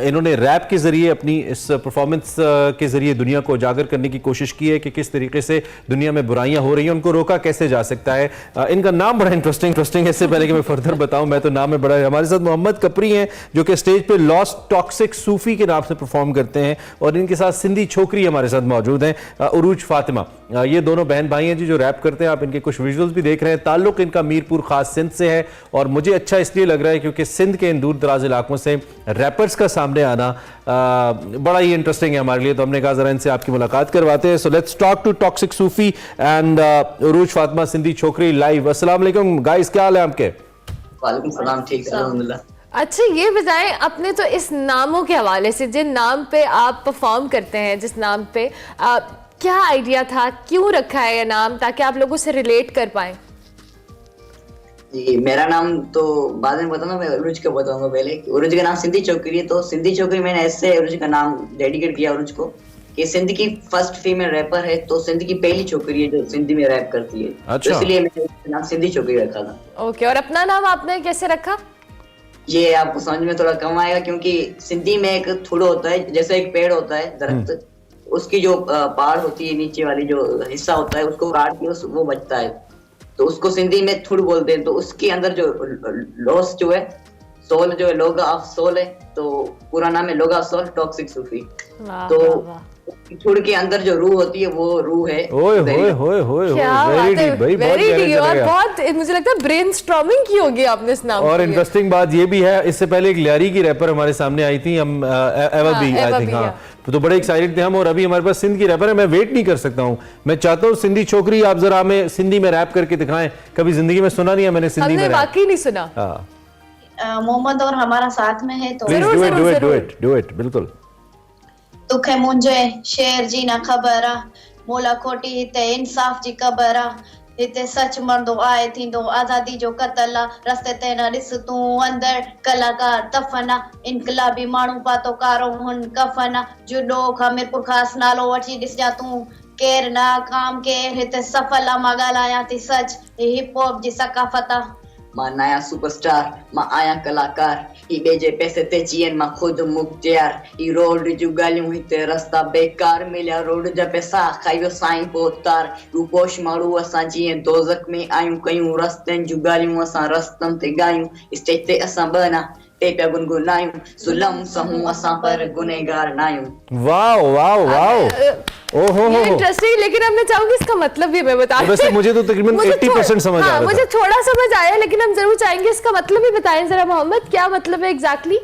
इन्होंने रैप के ज़रिए अपनी इस परफॉर्मेंस के ज़रिए दुनिया को उजागर करने की कोशिश की है कि किस तरीके से दुनिया में बुराइयां हो रही हैं, उनको रोका कैसे जा सकता है। इनका नाम बड़ा इंटरेस्टिंग है। इससे पहले कि मैं फर्दर बताऊं, मैं तो नाम में बड़ा, हमारे साथ मोहम्मद कपरी हैं जो कि स्टेज पे लॉस्ट टॉक्सिक सूफी के नाम से परफॉर्म करते हैं और इनके साथ सिंधी छोकरी हमारे साथ मौजूद हैं, उरूज फातिमा। ये दोनों बहन भाई हैं जी जो रैप करते हैं। आप इनके कुछ विजुअल्स भी देख रहे हैं। ताल्लुक इनका मीरपुर खास सिंध से है और मुझे अच्छा इसलिए लग रहा है क्योंकि सिंध के इन दूर दराज इलाकों से रैपर्स का सामने आना बड़ा ही इंटरेस्टिंग है हमारे लिए। तो हमने कहा जरा इनसे आपकी मुलाकात करवाते हैं। So let's talk to Toxic Sufi and Urooj Fatima Sindhi छोकरी लाइव। अस्सलाम वालेकुम गाइस, क्या हाल है आपके? वालेकुम सलाम, ठीक है अल्हम्दुलिल्लाह। अच्छा ये बताएं अपने तो इस नामों के हवाले से, जिन नाम पे आप परफॉर्म करते हैं, जिस नाम पे क्या आइडिया था, क्यों रखा है ये नाम, ताकि आप लोगों से रिलेट कर पाएं? जी मेरा नाम तो बाद में बताऊंगा, मैं उरूज का बताऊंगा पहले। उरूज का नाम सिंधी छोकरी है, तो सिंधी छोकरी मैंने ऐसे उरूज का नाम डेडिकेट किया उरूज को कि सिंध की फर्स्ट फीमेल रैपर है, तो सिंध की पहली छोकरी है जो सिंधी में रैप करती है। अच्छा। तो इसलिए मैंने नाम सिंधी छोकरी रखा था। ओके, और अपना नाम आपने कैसे रखा? ये आपको समझ में थोड़ा कम आएगा क्योंकि सिंधी में एक थुड़ो होता है, जैसे एक पेड़ होता है दरख्त, उसकी जो पार होती है नीचे वाली जो हिस्सा होता है उसको काट के वो बचता है, तो उसको सिंधी में थुड़ बोलते हैं। तो उसके अंदर जो लॉस जो है, सोल जो है, लोगा ऑफ सोल है, तो पूरा नाम है लोगा ऑफ सोल टॉक्सिक सूफी। तो थुड़ के अंदर जो रूह होती है वो रूह है। ओए होए होए होए, वेरी डीप भाई, वेरी डीप। और बहुत मुझे लगता है ब्रेनस्टॉर्मिंग की होगी आपने इस नाम और इंटरेस्टिंग बात ये भी है, इससे पहले एक लियारी की रैपर हमारे सामने आई थी, हम एवा बी आई थिंक, हाँ, तो बड़े एक्साइटेड थे हम। और अभी हमारे पास सिंध की रैपर है, मैं वेट नहीं कर सकता हूँ। मैं चाहता हूँ सिंधी छोकरी आप जरा हमें सिंधी में रैप करके दिखाएं। कभी जिंदगी में सुना नहीं है मैंने सिंधी में, वाकई नहीं सुना। मोहम्मद और हमारा साथ में है तो डू इट बिल्कुल। तुखे मुंहिंजे शेर जी न ख़बर आ, मोला खोटी हिते इंसाफ़ जी क़बर आ, हिते सच मरदो आए थींदो आज़ादी जो क़तल आ, रस्ते ते न ॾिस तूं अंदर कलाकार दफ़न आ, इनकलाबी माण्हू पातो कारो हुन कफ़न आ, जुडो हमीरपुर ख़ासि नालो वठी ॾिसजां तूं केर ना काम केर हिते सफल आ, मां ॻाल्हायां थी सच, हिप हॉप जी सकाफ़त आ। मां नया सुपरस्टार, मां आया कलाकार, ई बेजे पैसे ते जीअन मां खुद मुख्तियार, ई रोड जूं ॻाल्हियूं हिते रस्ता बेकार, मिलिया रोड जा पैसा खाइयो साईं पोतार, रूपोश माण्हू असां जीअं दोज़ख में आयूं, कयूं रस्तनि जूं ॻाल्हियूं असां रस्तनि ते ॻायूं, स्टेज ते असां बना ते पिया गुनगुनायूं, ज़ुल्म सहूं असां पर गुनहगार नायूं। वाह वाह वाह, ओहो हो, इंटरेस्टिंग। लेकिन अब मैं चाहूंगी इसका मतलब भी मैं बता। वैसे मुझे तो तकरीबन 80% समझ आ रहा था। मुझे थोड़ा समझ आया, लेकिन हम जरूर चाहेंगे इसका मतलब भी बताएं जरा मोहम्मद, क्या मतलब है एग्जैक्टली?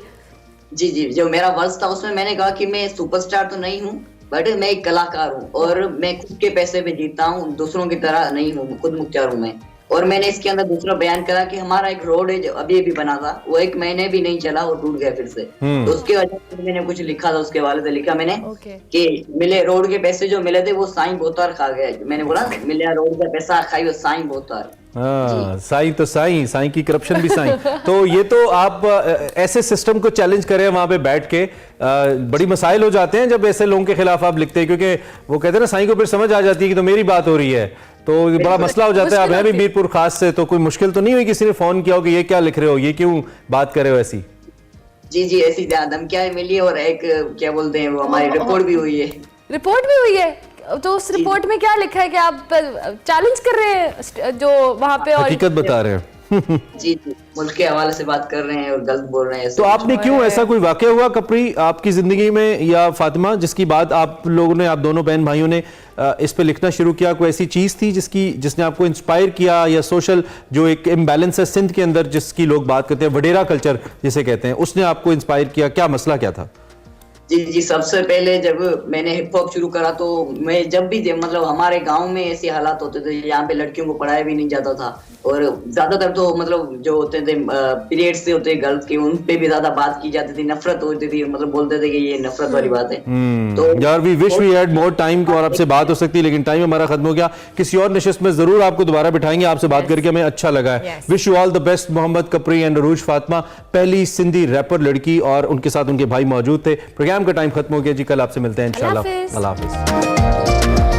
जी जी, जो मेरा वर्स था उसमें मैंने कहा कि मैं सुपरस्टार तो नहीं हूँ बट मैं एक कलाकार हूँ और मैं खुद के पैसे पे जीता हूँ, दूसरों की तरह नहीं हूँ, खुद मुख्तियार हूँ मैं। और मैंने इसके अंदर दूसरा बयान करा कि हमारा एक रोड है जो अभी अभी बना था, वो 1 महीने भी नहीं चला, वो टूट गया फिर से। तो उसके वजह से मैंने कुछ लिखा था, उसके हवाले से लिखा मैंने कि मिले रोड के पैसे जो मिले थे वो साईं बोतार खा गया। मैंने बोला मिले रोड का पैसा खाई वो साईं बोतार। हाँ, साईं तो साईं की करप्शन भी साईं। तो ये तो आप ऐसे सिस्टम को चैलेंज करें वहां पे बैठ के, बड़ी मसाइल हो जाते हैं जब ऐसे लोगों के खिलाफ आप लिखते हैं, क्योंकि वो कहते हैं ना साईं को फिर समझ आ जाती है कि तो मेरी बात हो रही है, तो ये बड़ा मसला हो जाता है। अब मैं भी मीरपुर खास से, तो कोई मुश्किल तो नहीं हुई किसी ने फोन किया हो कि ये क्या लिख रहे हो, ये क्यों बात कर रहे हो ऐसी? जी ऐसी धमकियां मिली और एक क्या बोलते हैं वो हमारी रिपोर्ट भी हुई है। रिपोर्ट भी हुई है? तो उस रिपोर्ट में क्या लिखा है कि आप चैलेंज कर रहे हैं जो वहां पे, और हकीकत बता रहे हैं? जी मुल्क के हवाले से बात कर रहे हैं और गलत बोल रहे हैं। तो आपने क्यों, ऐसा कोई वाकया हुआ कपरी आपकी जिंदगी में या फातिमा जिसकी बात आप लोगों ने, आप दोनों बहन भाइयों ने इस पे लिखना शुरू किया? कोई ऐसी चीज थी जिसने आपको इंस्पायर किया, या सोशल जो एक इम्बैलेंस है सिंध के अंदर जिसकी लोग बात करते हैं, वडेरा कल्चर जिसे कहते हैं, उसने आपको इंस्पायर किया? क्या मसला क्या था? जी सबसे पहले जब मैंने हिप हॉप शुरू करा तो मैं जब भी मतलब हमारे गांव में ऐसे हालात होते थे, यहाँ पे लड़कियों को पढ़ाया भी नहीं जाता था, और ज्यादातर तो मतलब जो होते थे पीरियड्स से होते गर्ल्स के, उन पे भी ज्यादा बात की जाती थी, नफरत होती थी, मतलब बोलते थे कि ये नफरत वाली बात है। तो यार we wish we had more time और आपसे बात हो सकती है, लेकिन टाइम हमारा खत्म हो गया। किसी और नशिस्त में जरूर आपको दोबारा बिठाएंगे, आपसे बात करके हमें अच्छा लगा है। Wish you all the best. Mohammad Kapri and Urooj Fatima, पहली सिंधी रैपर लड़की, और उनके साथ उनके भाई मौजूद थे। प्रोग्राम का टाइम खत्म हो गया जी, कल आपसे मिलते हैं इंशाल्लाह। अल्लाह हाफिज।